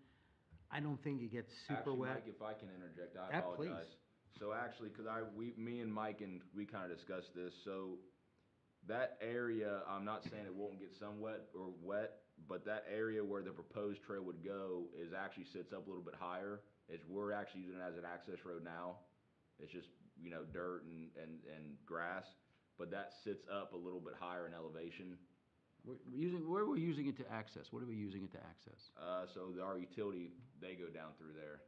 I don't think it gets super Actually, wet. Mike, if I can interject, I Yeah, apologize. please. So actually, because me and Mike we kind of discussed this. So that area, I'm not saying it won't get some wet, but that area where the proposed trail would go actually sits up a little bit higher. We're actually using it as an access road now. It's just dirt and grass, but that sits up a little bit higher in elevation. where are we using it to access? What are we using it to access? So our utility, they go down through there.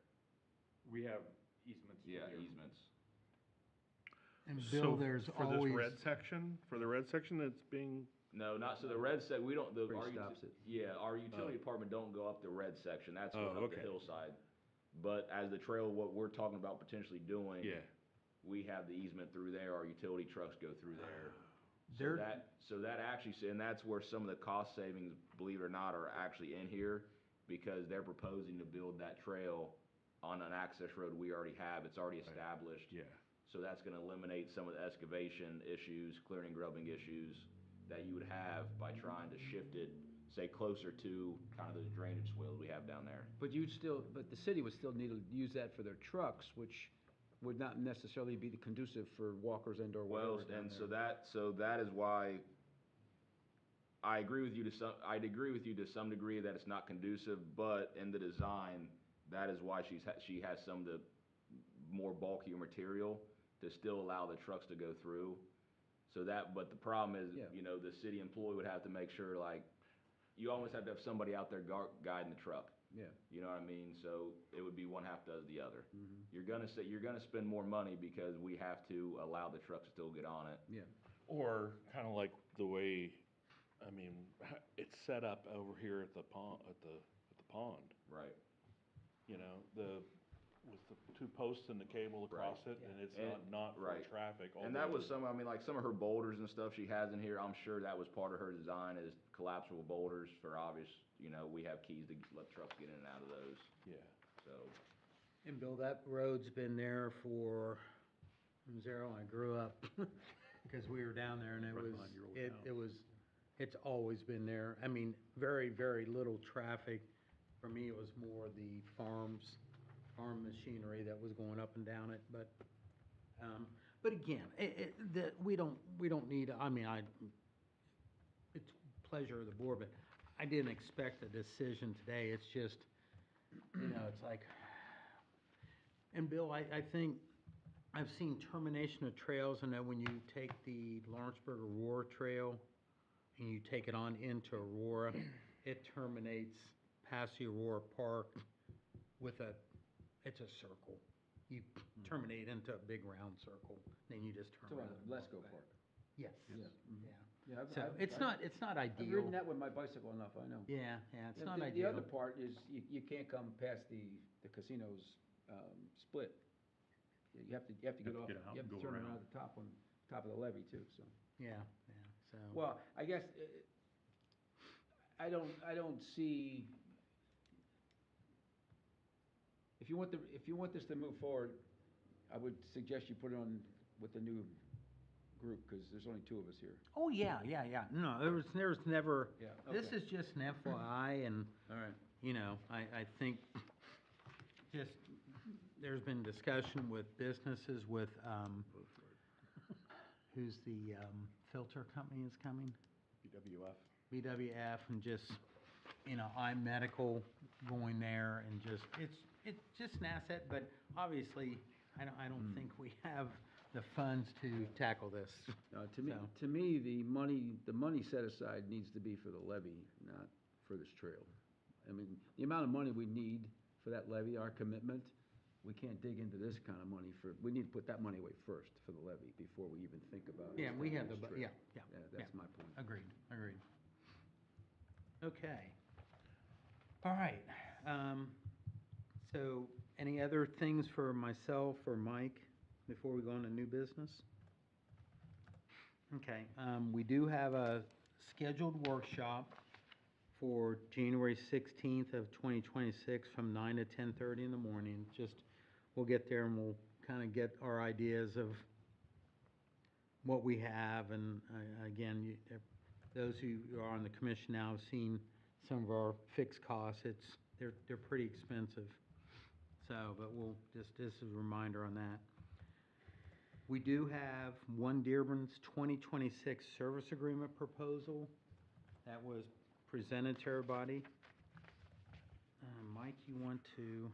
We have easements. Yeah, here. easements. And So Bill, there's for this always, red section, that's being, No, not, so the red sec, we don't, Where it stops it. Yeah, our utility department don't go up the red section, that's Oh, going up the okay. hillside. But as the trail, what we're talking about potentially doing. yeah. We have the easement through there, our utility trucks go through there. They're- So that actually, and that's where some of the cost savings, believe it or not, are actually in here, because they're proposing to build that trail on an access road we already have, it's already established. Yeah. So that's gonna eliminate some of the excavation issues, clearing and grubbing issues that you would have by trying to shift it, say, closer to kind of those drainage swales we have down there. But the city would still need to use that for their trucks, which would not necessarily be conducive for walkers and or whatever Well, down and there. so that is why I'd agree with you to some degree that it's not conducive, but in the design, that is why she has some of the more bulkier material to still allow the trucks to go through. But the problem is, Yeah. the city employee would have to make sure, like, you almost have to have somebody out there guiding the truck. Yeah. You know what I mean? So it would be one half does the other. Mhm. You're gonna spend more money because we have to allow the truck to still get on it. Yeah. Or kind of like the way, I mean, it's set up over here at the pond, at the pond. Right. With the two posts and the cable across it, and it's not for right. traffic. And that was although- like some of her boulders and stuff she has in here, I'm sure that was part of her design, is collapsible boulders for obvious, we have keys to let trucks get in and out of those, Yeah. so. and Bill, that road's been there from zero, I grew up, because we were down there, and Right behind your old house. it's always been there. I mean, very, very little traffic. For me, it was more the farm machinery that was going up and down it, but again, we don't need, I mean, it's pleasure of the board, but I didn't expect a decision today. It's just, it's like, and Bill, I think I've seen termination of trails, and then when you take the Lawrenceburg Aurora Trail and you take it on into Aurora, it terminates past the Aurora Park with it's a circle. You terminate into a big round circle, then you just turn So, around. and walk Lesco back. Park. Yes, Yeah. yeah. Yeah, So it's not I've ideal. ridden that with my bicycle enough, I know. Yeah, it's The- not the- ideal. The other part is you can't come past the casino's split. You have to get off, get out you have and to go turn around. around at the top one. top of the levee too, so. Yeah, so. Well, I guess, I don't see, if you want this to move forward, I would suggest you put it on with the new group, because there's only two of us here. Oh, yeah. No, there was never, Yeah, this okay. is just an FYI, and, All right. you know, I think just, there's been discussion with businesses with, who's the, filter company is coming? BWF. BWF, and just, you know, iMedical going there, and just, it's just an asset, but obviously, I don't think we have the funds to tackle this. To me, the money set aside needs to be for the levee, not for this trail. I mean, the amount of money we need for that levee, our commitment, we can't dig into this kind of money we need to put that money away first for the levee before we even think about. Yeah, we have extending this trail. yeah. That's my point. Agreed. Okay. All right, so any other things for myself or Mike before we go on to new business? Okay, we do have a scheduled workshop for January 16th of 2026 from 9 to 10:30 in the morning. Just, we'll get there and we'll kind of get our ideas of what we have, and again, those who are on the commission now have seen some of our fixed costs. They're pretty expensive. So, but we'll just as a reminder on that. We do have One Dearborn's 2026 service agreement proposal that was presented to everybody. Mike, you want to?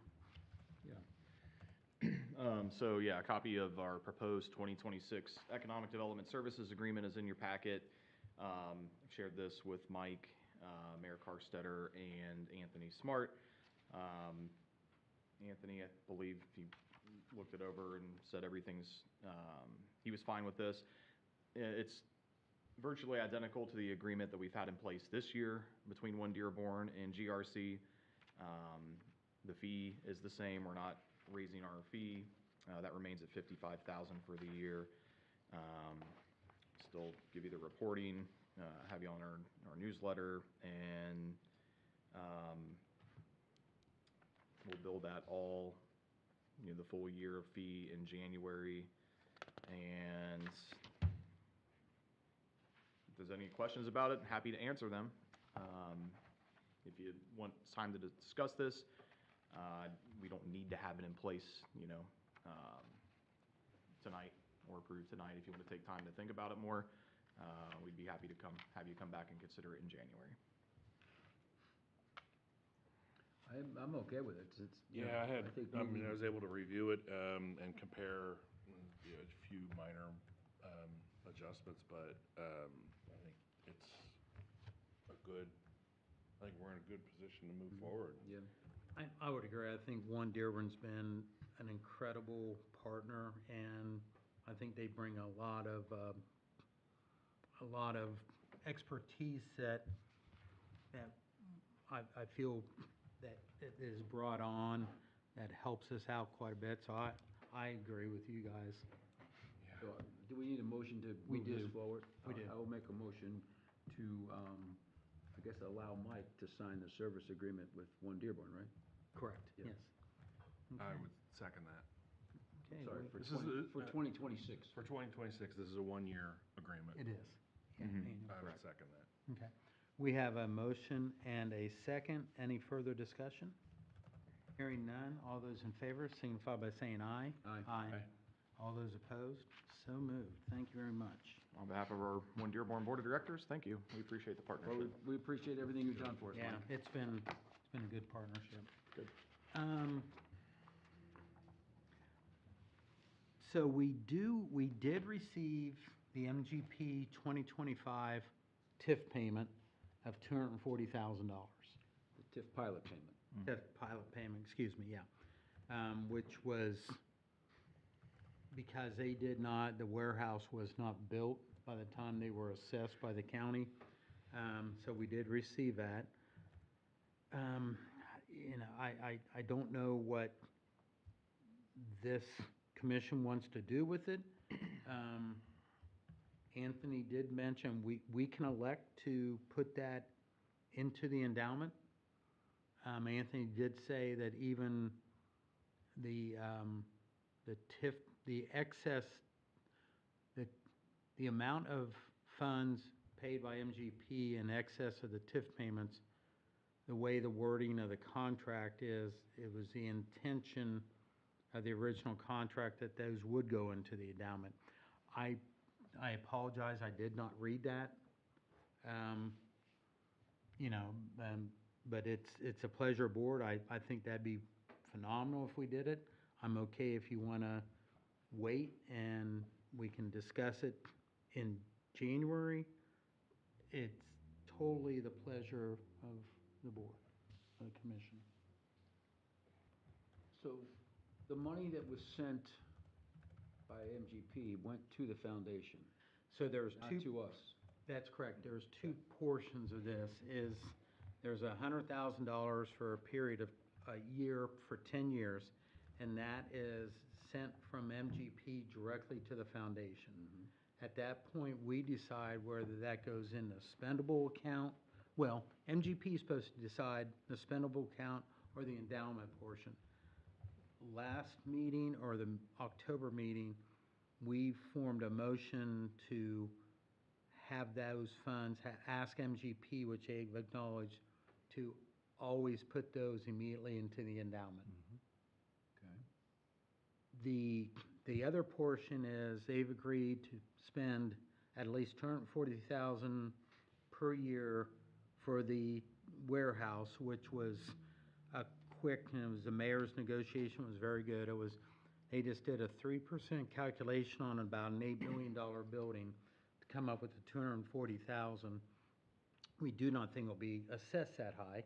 So yeah, a copy of our proposed 2026 Economic Development Services Agreement is in your packet. I've shared this with Mike, Mayor Carstetter, and Anthony Smart. Anthony, I believe he looked it over and said he was fine with this. It's virtually identical to the agreement that we've had in place this year between One Dearborn and GRC. The fee is the same. We're not raising our fee. That remains at $55,000 for the year. Still give you the reporting, have you on our newsletter, and we'll bill that all, the full year of fee in January. And if there's any questions about it, happy to answer them. If you want time to discuss this, we don't need to have it in place, tonight or approved tonight. If you want to take time to think about it more, we'd be happy to have you come back and consider it in January. I'm okay with it. Yeah, I think I was able to review it, and compare, a few minor, adjustments, but, I think we're in a good position to move forward. Yeah. I would agree. I think One Dearborn's been an incredible partner, and I think they bring a lot of expertise that I feel that it is brought on that helps us out quite a bit. So I agree with you guys. So, do we need a motion to We move this do. forward? We do. I will make a motion to, I guess, allow Mike to sign the service agreement with One Dearborn, right? Correct, Yeah. yes. I Okay. would second that. Okay, Sorry, we- for 2026. For 2026, this is a one-year agreement. It is. Yeah, annual. I would second that. Okay. We have a motion and a second. Any further discussion? Hearing none. All those in favor signify by saying aye. Aye. Aye. All those opposed? So moved. Thank you very much. On behalf of our One Dearborn Board of Directors, thank you. We appreciate the Well, partnership. we appreciate everything you've done for us, Yeah, Mike. it's been a good partnership. Good. So we did receive the MGP 2025 TIF payment of $240,000. The TIF pilot payment. TIF pilot payment, excuse me, yeah. Which was because the warehouse was not built by the time they were assessed by the county. So we did receive that. I don't know what this commission wants to do with it. Anthony did mention, we can elect to put that into the endowment. Anthony did say that even the TIF, the excess, the amount of funds paid by MGP in excess of the TIF payments, the way the wording of the contract is, it was the intention of the original contract that those would go into the endowment. I apologize, I did not read that. You know, but it's a pleasure board. I think that'd be phenomenal if we did it. I'm okay if you wanna wait and we can discuss it in January. It's totally the pleasure of the board, of the commission. So, the money that was sent by MGP went to the foundation, So there's not two. to us. That's correct. There's two portions of this. There's $100,000 for a period of a year for 10 years, and that is sent from MGP directly to the foundation. At that point, we decide whether that goes in the spendable account. Well, MGP is supposed to decide the spendable account or the endowment portion. Last meeting, or the October meeting, we formed a motion to have those funds, ask MGP, which they've acknowledged, to always put those immediately into the endowment. Okay. The other portion is they've agreed to spend at least $240,000 per year for the warehouse, which was a quick, and it was the mayor's negotiation was very good. They just did a 3% calculation on about an $8 million building to come up with the $240,000. We do not think it'll be assessed that high.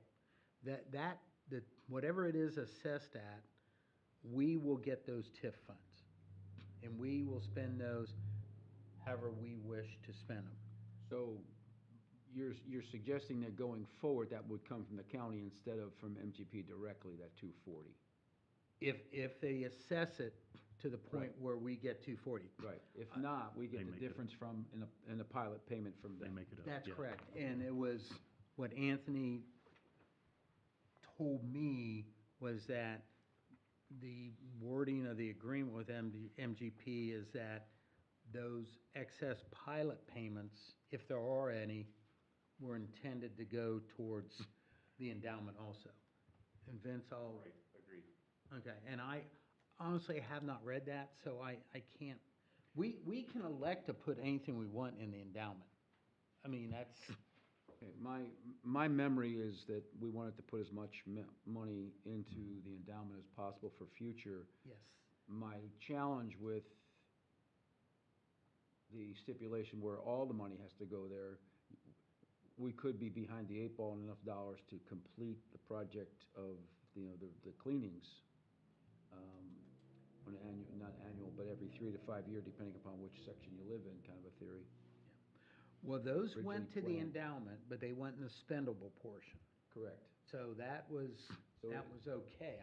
That whatever it is assessed at, we will get those TIF funds. And we will spend those however we wish to spend them. So, you're suggesting that going forward, that would come from the county instead of from MGP directly, that 240? If they assess it to the point where we get 240. Right. If not, we They get the make it- difference from, in a pilot payment from They them. make it up. That's yeah. correct. And it was, what Anthony told me was that the wording of the agreement with MGP is that those excess pilot payments, if there are any, were intended to go towards the endowment also. And Vince, Right, agreed. okay, and I honestly have not read that, so I can't, we can elect to put anything we want in the endowment. I mean, that's, Okay, my memory is that we wanted to put as much money into the endowment as possible for future. yes. My challenge with the stipulation where all the money has to go there, we could be behind the eight ball in enough dollars to complete the project of, the cleanings, on an annual, not annual, but every 3 to 5 year, depending upon which section you live in, kind of a theory. Well, those went to the Originally planned. endowment, but they went in the spendable portion. Correct. So that was So okay,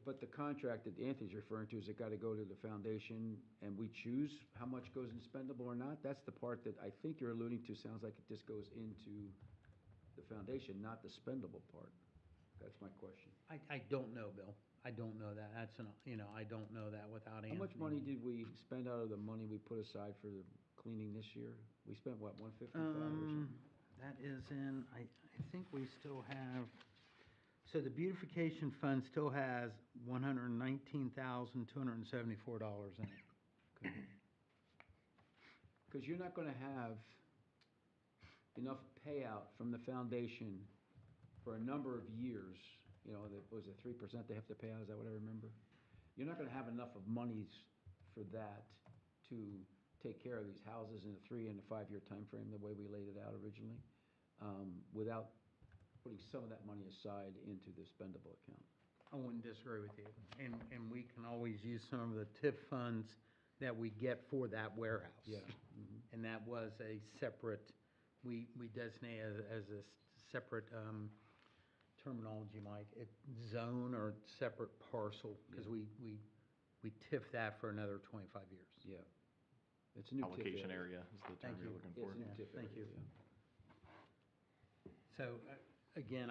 But the contract that Anthony's referring to, is it gotta go to the foundation, and we choose how much goes in spendable or not? That's the part that I think you're alluding to, sounds like it just goes into the foundation, not the spendable part. That's my question. I don't know, Bill. I don't know that. That's I don't know that without Anthony. How much money did we spend out of the money we put aside for the cleaning this year? We spent, what, 155 or something? That is in, I think we still have, so the beautification fund still has $119,274 in it. Because you're not gonna have enough payout from the foundation for a number of years. That was it 3% they have to pay out, is that what I remember? You're not gonna have enough of monies for that to take care of these houses in a 3 and a 5 year time frame, the way we laid it out originally, without putting some of that money aside into the spendable account. I wouldn't disagree with you. And we can always use some of the TIF funds that we get for that warehouse. Yeah. And that was a separate, we designate as a separate terminology, Mike, zone or separate parcel, because we TIF that for another 25 years. Yeah. It's a new TIF allocation area is the term Thank you're you. looking Yeah, for. it's a new Yeah, TIF thank area, you. yeah. So, again,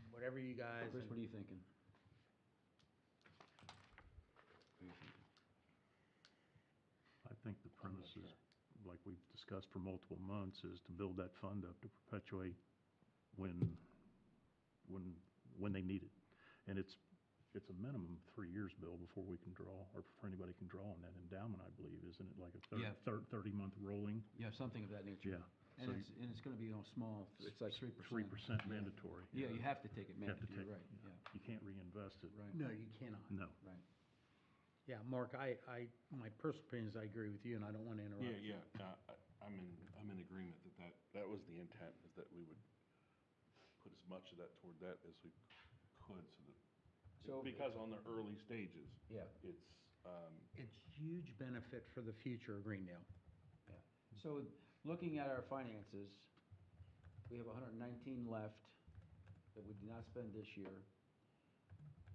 whatever you guys. Chris, what are you thinking? What are you thinking? I think the premise is, like we've discussed for multiple months, is to build that fund up to perpetuate when they need it. And it's a minimum of 3 years, Bill, before we can draw, or before anybody can draw on that endowment, I believe, isn't it? Like a Yeah. 30-month rolling? Yeah, something of that nature. Yeah. And So it's gonna be, small, it's like 3%. 3% mandatory. Yeah, you have to take it You have to mandatory, take, you're right, yeah, you can't reinvest it. right, No, you cannot. No. right. Yeah, Mark, my personal opinion is I agree with you, and I don't want to interrupt. Yeah, I'm in agreement that was the intent, is that we would put as much of that toward that as we could, So- because on the early stages, Yeah, it's, It's huge benefit for the future of Greendale. yeah. So, looking at our finances, we have 119 left that we did not spend this year.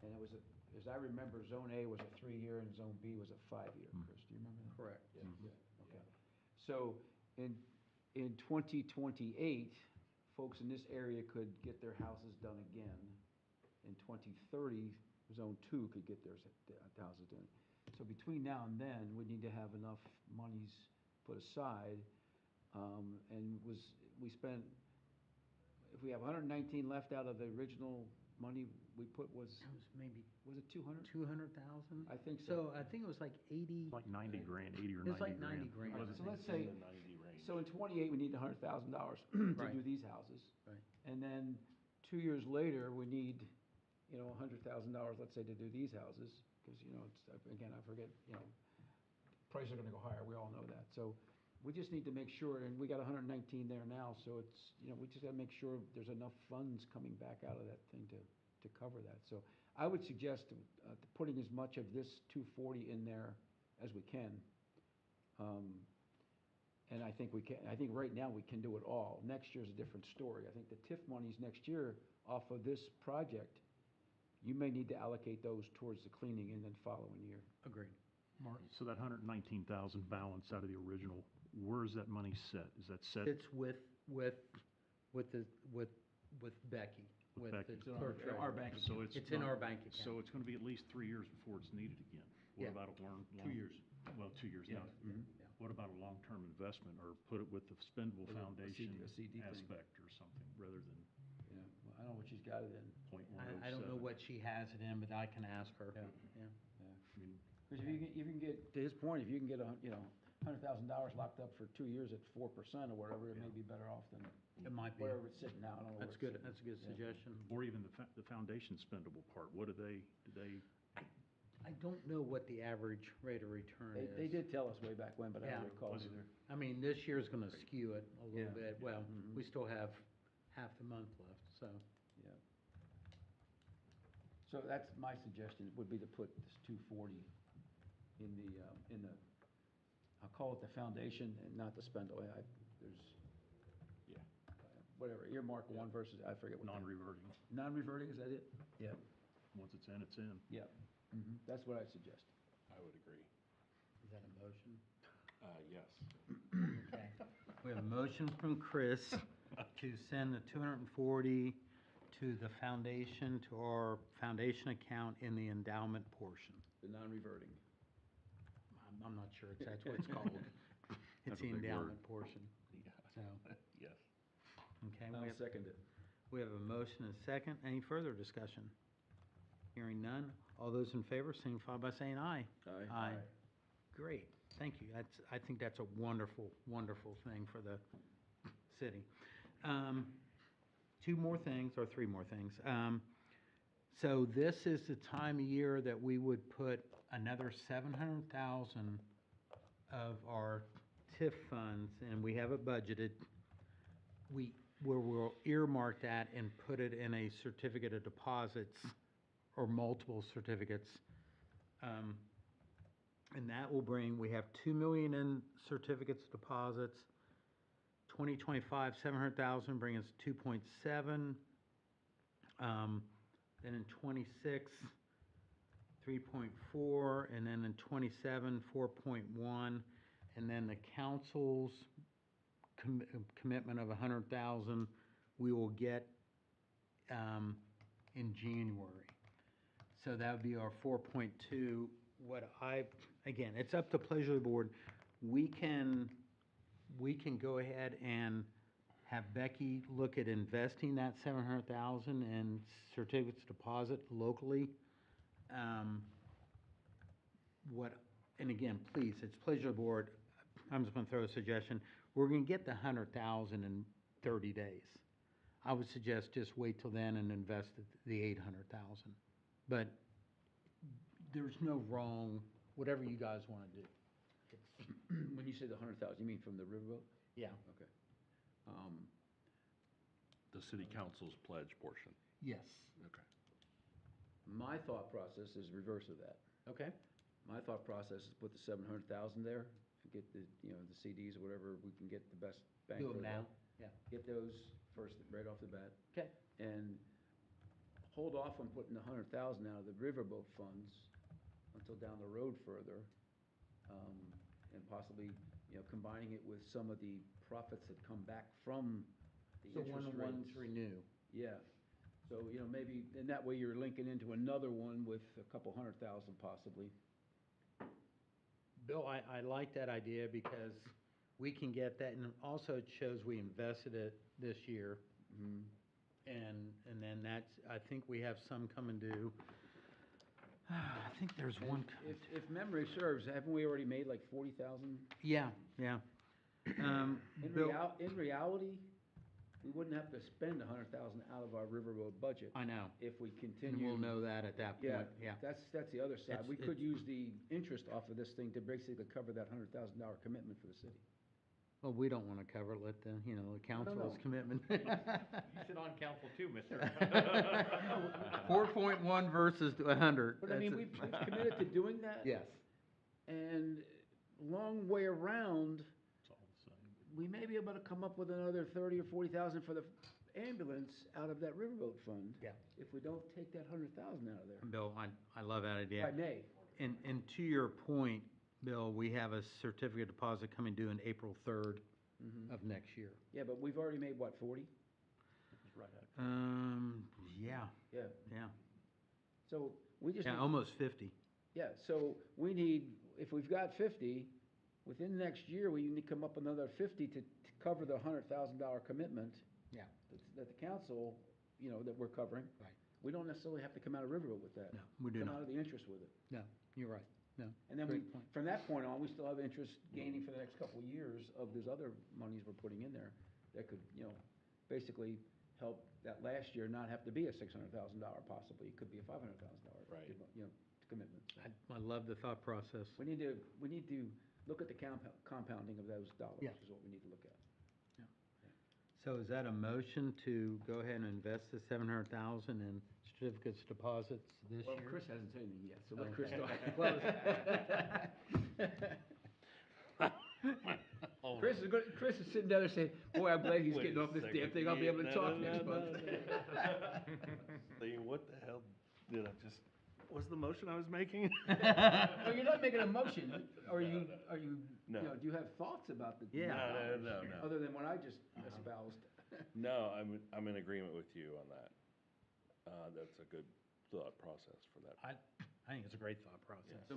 And it was, as I remember, Zone A was a 3-year and Zone B was a 5-year. Chris, do you remember that? Correct. Okay. So, in 2028, folks in this area could get their houses done again. In 2030, Zone 2 could get their houses done. So between now and then, we need to have enough monies put aside. And we spent, if we have 119 left out of the original money we put It was maybe was it 200? 200,000? I think so. So I think it was like 80. It's like 90 grand, 80 or 90 grand. It's like 90 grand. Right, I so think. let's say, in the 90 range. so in 28, we need $100,000 to Right. do these houses. Right. And then 2 years later, we need, $100,000, let's say, to do these houses, because, it's, again, I forget, prices are gonna go higher, we all know that. So we just need to make sure, and we got 119 there now, so it's, we just gotta make sure there's enough funds coming back out of that thing to cover that. So I would suggest putting as much of this 240 in there as we can. And I think right now we can do it all. Next year's a different story. I think the TIF monies next year off of this project, you may need to allocate those towards the cleaning in the following year. Agreed. Mark, so that 119,000 balance out of the original, where is that money set? Is that set? It's with Becky. With Becky. the It's in clerk our treasurer. bank So It's in not- our bank account. So it's gonna be at least 3 years before it's needed again. What Yeah. about a long? 2 years. Well, 2 years Yeah. now. Mhm. What about a long-term investment, or put it with the spendable With a foundation CD thing. aspect or something, rather than Yeah, well, I don't know what she's got it in. .107? I don't know what she has it in, but I can ask her. Yeah. Yeah. I mean, Because if you can get, to his point, if you can get $100,000 locked up for 2 years at 4% or whatever, it may be better off than It might be. wherever it's sitting now. I don't know where That's it's good, sitting. that's a good Yeah. suggestion. or even the foundation spendable part, what do they, I don't know what the average rate of return is. They did tell us way back when, but I Yeah. don't recall Was it- either. I mean, this year's gonna skew it a little Yeah. bit. Well, Mhm. we still have half the month left, so. Yeah. So that's my suggestion, would be to put this 240 in the, I'll call it the foundation and not the spendable. There's, Yeah. whatever, earmark one versus, I forget what. non-reverting? Non-reverting, is that it? Yeah. Once it's in, it's in. Yeah. That's what I'd suggest. I would agree. Is that a motion? Yes. Okay. We have a motion from Chris to send the 240 to the foundation, to our foundation account in the endowment portion. The non-reverting. I'm not sure if that's what it's called. It's That's a the big word. endowment portion, Yeah. so, Yes. okay. I'll second it. We have a motion and a second. Any further discussion? Hearing none. All those in favor signify by saying aye. Aye. Aye. Great, thank you. I think that's a wonderful, wonderful thing for the city. Two more things, or three more things. So this is the time of year that we would put another 700,000 of our TIF funds, and we have it budgeted. Where we'll earmark that and put it in a certificate of deposits, or multiple certificates. And that will bring, we have 2 million in certificates of deposits. 2025, 700,000, bring us 2.7. Then in 26, 3.4, and then in 27, 4.1, and then the council's commitment of 100,000 we will get in January. So that would be our 4.2. Again, it's up to pleasure of the board. We can go ahead and have Becky look at investing that 700,000 in certificates deposit locally. And again, please, it's pleasure of the board. I'm just gonna throw a suggestion. We're gonna get the 100,000 in 30 days. I would suggest just wait till then and invest the 800,000. But there's no wrong, whatever you guys wanna do. When you say the 100,000, you mean from the riverboat? Yeah. Okay. The city council's pledge portion. Yes. Okay. My thought process is reverse of that. Okay. My thought process is put the 700,000 there, and get the, the CDs or whatever, we can get the best bang Do for them the now. buck. Yeah. Get those first, right off the bat. Okay. And hold off on putting the 100,000 out of the riverboat funds until down the road further. And possibly, combining it with some of the profits that come back from the So interest when rates. ones renew. Yeah. So, maybe, and that way you're linking into another one with a couple 100,000 possibly. Bill, I like that idea because we can get that, and also it shows we invested it this year. And then that's, I think we have some coming due. I think there's And one. If memory serves, haven't we already made like 40,000? Yeah, yeah. In Bill, reality, we wouldn't have to spend 100,000 out of our riverboat budget I know, if we and continue. we'll know that at that point, yeah. That's the other side. We could It's- use the interest off of this thing to basically cover that $100,000 commitment for the city. Well, we don't want to cover it, let the council's commitment. You sit on council too, mister. 4.1 versus 100. But I mean, we've committed to doing that. Yes. And long way around, It's all the same. we may be able to come up with another 30 or 40,000 for the ambulance out of that riverboat fund. Yeah. If we don't take that 100,000 out of there. Bill, I love that idea. By May. And to your point, Bill, we have a certificate deposit coming due in April 3rd of next year. Yeah, but we've already made, what, 40? It's right at Yeah, Yeah. yeah. So we just, Yeah, almost 50. yeah, so we need, if we've got 50, within the next year, we need to come up another 50 to cover the $100,000 commitment. Yeah. That the council, that we're covering. Right. We don't necessarily have to come out of Riverboat with that. No, we do Come not. out of the interest with it. No, you're right. No. And then Great point. from that point on, we still have interest gaining for the next couple of years of these other monies we're putting in there that could, basically help that last year not have to be a $600,000 possibly. It could be a $500,000. Right. Commitment. I love the thought process. We need to look at the compounding of those dollars Yeah. is what we need to look at. So is that a motion to go ahead and invest the 700,000 in certificates deposits this Well, year? Chris hasn't said anything yet, so Oh, let Chris Well, talk. Chris is sitting down there saying, boy, I'm glad he's getting off this damn thing, I'll be able to talk next month. Thinking, what the hell did I just, what's the motion I was making? Well, you're not making a motion, are you, No. do you have thoughts about the? Yeah. No. Other than what I just espoused? No, I'm in agreement with you on that. That's a good thought process for that. I think it's a great thought process. So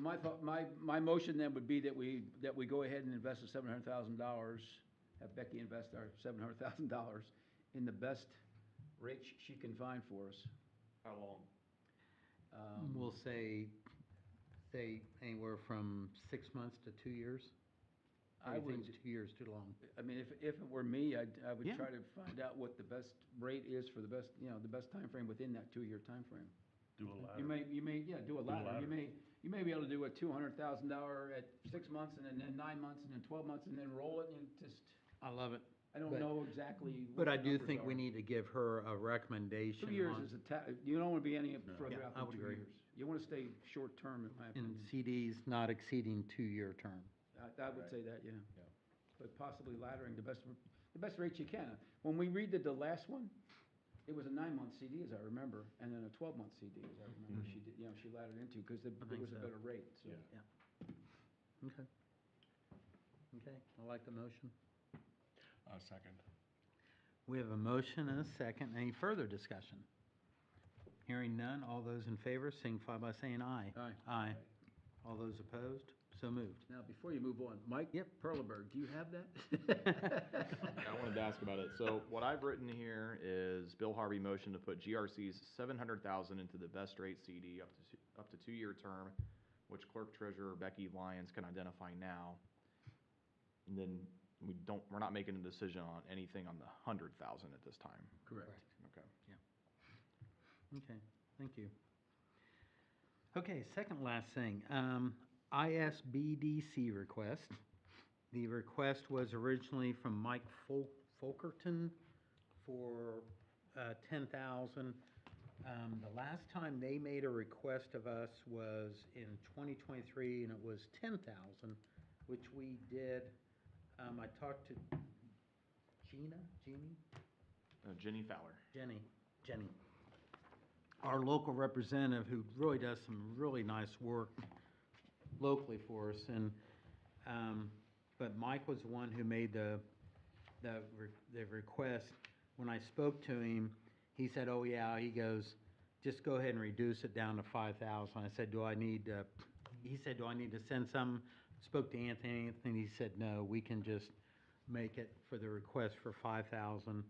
my motion then would be that we go ahead and invest the $700,000, have Becky invest our $700,000 in the best rate she can find for us. How long? We'll say anywhere from 6 months to 2 years. I I would- think 2 years too long. I mean, if it were me, I would Yeah. try to find out what the best rate is for the best, the best timeframe within that 2-year timeframe. Do a ladder. You may, do a ladder. ladder. You may be able to do a $200,000 at 6 months and then 9 months and then 12 months and then roll it and just, I love it. I don't But- know exactly what But I the do numbers think we are. need to give her a recommendation 2 years on- is you don't want to be any further Yeah, out I than would 2 agree. years. You want to stay short term, in my in opinion. CDs not exceeding 2-year term. I would say that, yeah. But possibly laddering the best rate you can. When we redid the last one, It was a 9-month CD, as I remember, and then a 12-month CD, as I remember. She did, she laddered into, because there think was a so. better rate, so. Yeah. Okay. Okay, I like the motion. Second. We have a motion and a second. Any further discussion? Hearing none, all those in favor signify by saying aye. Aye. Aye. All those opposed? So moved. Now, before you move on, Mike? Yep. Perleberg, do you have that? I wanted to ask about it. So what I've written here is Bill Harvey motion to put GRC's 700,000 into the best rate CD up to 2-year term, which clerk treasurer Becky Lyons can identify now. And then we're not making a decision on anything on the 100,000 at this time. Correct. Okay. Okay, thank you. Okay, second last thing, ISBDC request. The request was originally from Mike Fulkerton for 10,000. The last time they made a request of us was in 2023, and it was 10,000, which we did. I talked to Jenny Fowler. Jenny, our local representative, who really does some really nice work locally for us, and but Mike was the one who made the request. When I spoke to him, he said, "Oh yeah," he goes, "just go ahead and reduce it down to 5,000." I said, "Do I need to?" He said, "Do I need to send some?" Spoke to Anthony. He said, "No, we can just make it for the request for 5,000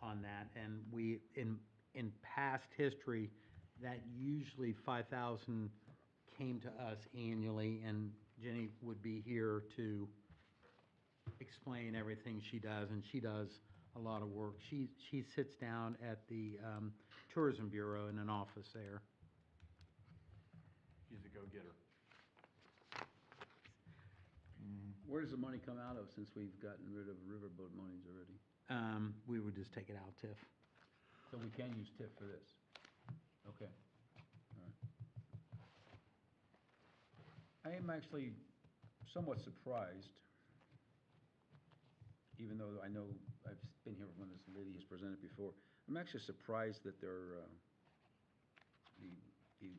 on that." And we in past history, that usually 5,000 came to us annually, and Jenny would be here to explain everything she does, and she does a lot of work. She sits down at the Tourism Bureau in an office there. She's a go-getter. Where does the money come out of, since we've gotten rid of riverboat monies already? We would just take it out, TIF. So we can use TIF for this? Okay. All right. I am actually somewhat surprised, even though I know I've been here when this lady has presented before. I'm actually surprised that they're, the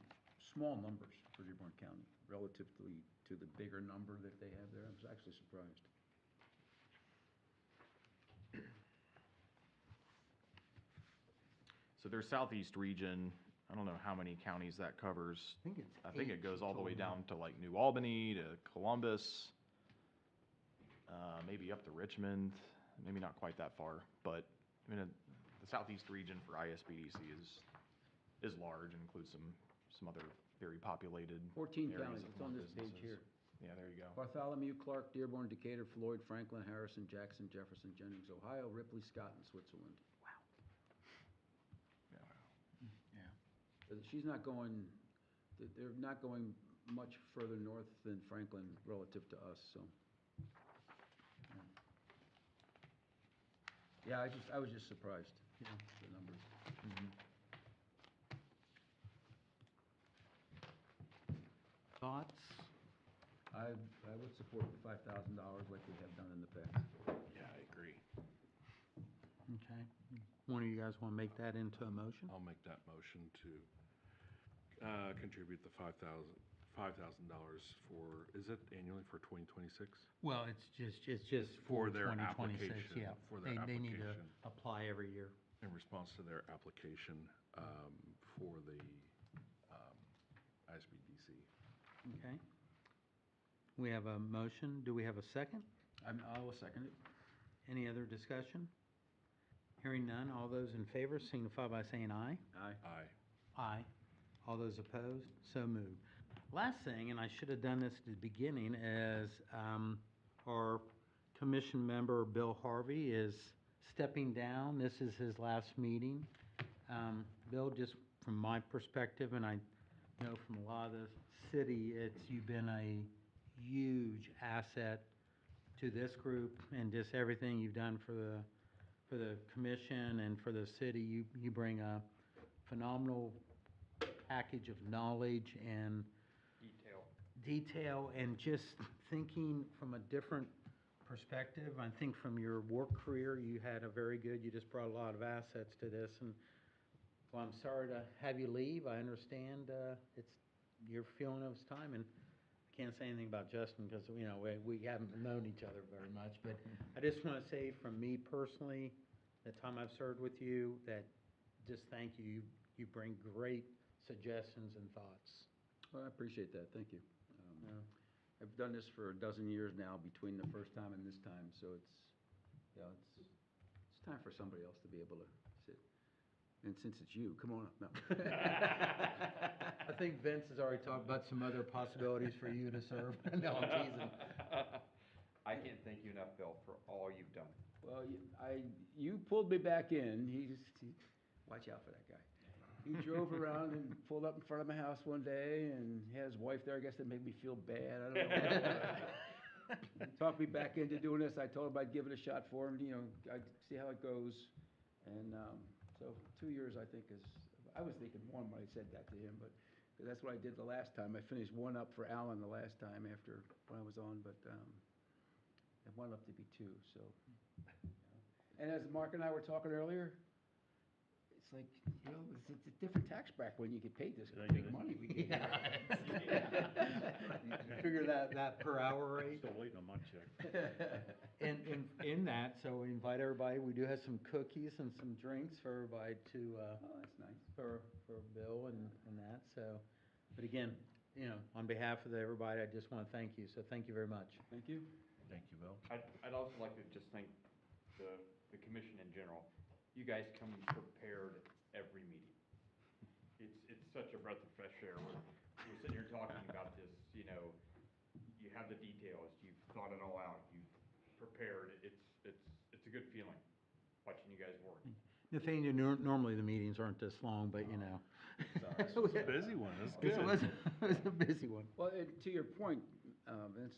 small numbers for Dearborn County relatively to the bigger number that they have there. I was actually surprised. So their southeast region, I don't know how many counties that covers. I think it goes all the way down to like New Albany, to Columbus, maybe up to Richmond, maybe not quite that far, but I mean, the southeast region for ISBDC is large and includes some other very populated 14 areas counties, of it's on more this page businesses. here. Yeah, there you go. Bartholomew, Clark, Dearborn, Decatur, Floyd, Franklin, Harrison, Jackson, Jefferson, Jennings, Ohio, Ripley, Scott, and Switzerland. She's not going, they're not going much further north than Franklin relative to us, so. Yeah, I was just surprised, the numbers. Thoughts? I would support the $5,000 like we have done in the past. Yeah, I agree. Okay. One of you guys want to make that into a motion? I'll make that motion to contribute the $5,000 for, is it annually for 2026? Well, it's just For their 2026, application, yeah. for their They need to application. apply every year. In response to their application for the ISBDC. Okay. We have a motion. Do we have a second? I will second it. Any other discussion? Hearing none, all those in favor signify by saying aye. Aye. Aye. Aye. All those opposed, so moved. Last thing, and I should have done this at the beginning, is our commission member, Bill Harvey, is stepping down. This is his last meeting. Bill, just from my perspective, and I know from a lot of the city, you've been a huge asset to this group, and just everything you've done for the commission and for the city. You bring a phenomenal package of knowledge and detail, and just thinking from a different perspective. I think from your work career, you had a very good, you just brought a lot of assets to this, and well, I'm sorry to have you leave. I understand, it's your feeling of it's time, and I can't say anything about Justin, because, you know, we haven't known each other very much, but I just want to say from me personally, the time I've served with you, that just thank you. You bring great suggestions and thoughts. Well, I appreciate that, thank you. Yeah. I've done this for a dozen years now, between the first time and this time, so it's, you know, it's time for somebody else to be able to sit. And since it's you, come on up, no. I think Vince has already talked about some other possibilities for you to serve. No, I'm teasing. I can't thank you enough, Bill, for all you've done. Well, you pulled me back in, watch out for that guy. He drove around and pulled up in front of my house one day and had his wife there. I guess that made me feel bad. I don't know. He talked me back into doing this. I told him I'd give it a shot for him, you know, I'd see how it goes. And so 2 years, I think, I was thinking one when I said that to him, but 'cause that's what I did the last time. I finished one up for Alan the last time after when I was on, but it wound up to be two, so. You know. And as Mark and I were talking earlier, it's like, you know, it's a different tax bracket when you get paid this big money we get. Figure that per hour rate. Still waiting on my check. And in that, so we invite everybody, we do have some cookies and some drinks for everybody to, Oh, that's nice. for Bill and that, so. But again, you know, on behalf of everybody, I just want to thank you, so thank you very much. Thank you. Thank you, Bill. I'd also like to just thank the commission in general. You guys come prepared every meeting. It's such a breath of fresh air. We're sitting here talking about this, you know, you have the details, you've thought it all out, you've prepared. It's a good feeling watching you guys work. Nathaniel, normally the meetings aren't this long, but you know. This was a busy one, that's good. It was a busy one. Well, and to your point, Vince,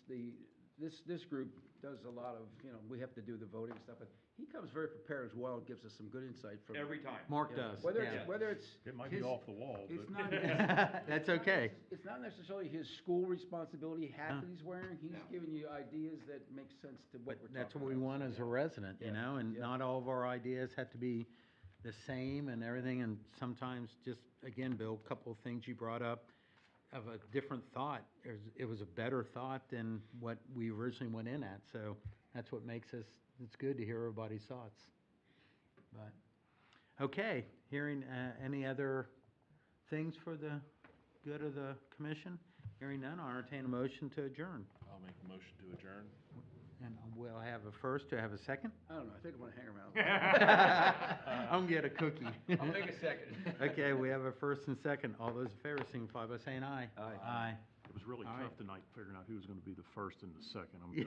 this group does a lot of, you know, we have to do the voting stuff, but he comes very prepared as well and gives us some good insight from. Every time. Mark does, Whether yeah. it's. It might be his- off the wall, It's but. not. That's okay. It's not necessarily his school responsibility hat No. that he's wearing. He's giving you ideas that make sense to what But we're talking about. that's what we want as a resident, you Yeah, know, and yeah. not all of our ideas have to be the same and everything, and sometimes just, again, Bill, a couple of things you brought up of a different thought. It was a better thought than what we originally went in at, so that's what makes us, it's good to hear everybody's thoughts. But, okay, hearing, any other things for the good of the commission? Hearing none, I'll entertain a motion to adjourn. I'll make a motion to adjourn. And we'll have a first, to have a second? I don't know, I think I'm gonna hang around. I'm gonna get a cookie. I'll make a second. Okay, we have a first and second. All those in favor signify by saying aye. Aye. Aye. It was really All right. tough tonight figuring out who was gonna be the first and the second. I'm Yeah.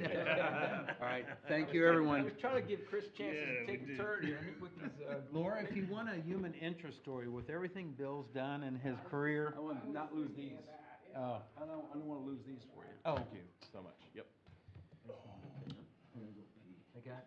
gonna All right, thank you, everyone. I was trying to give Chris chances to take a turn here with these, Laura, if you want a human interest story with everything Bill's done in his career. I want to not lose these. Oh, I don't want to lose these for you. oh. Thank you so much. Yep. I got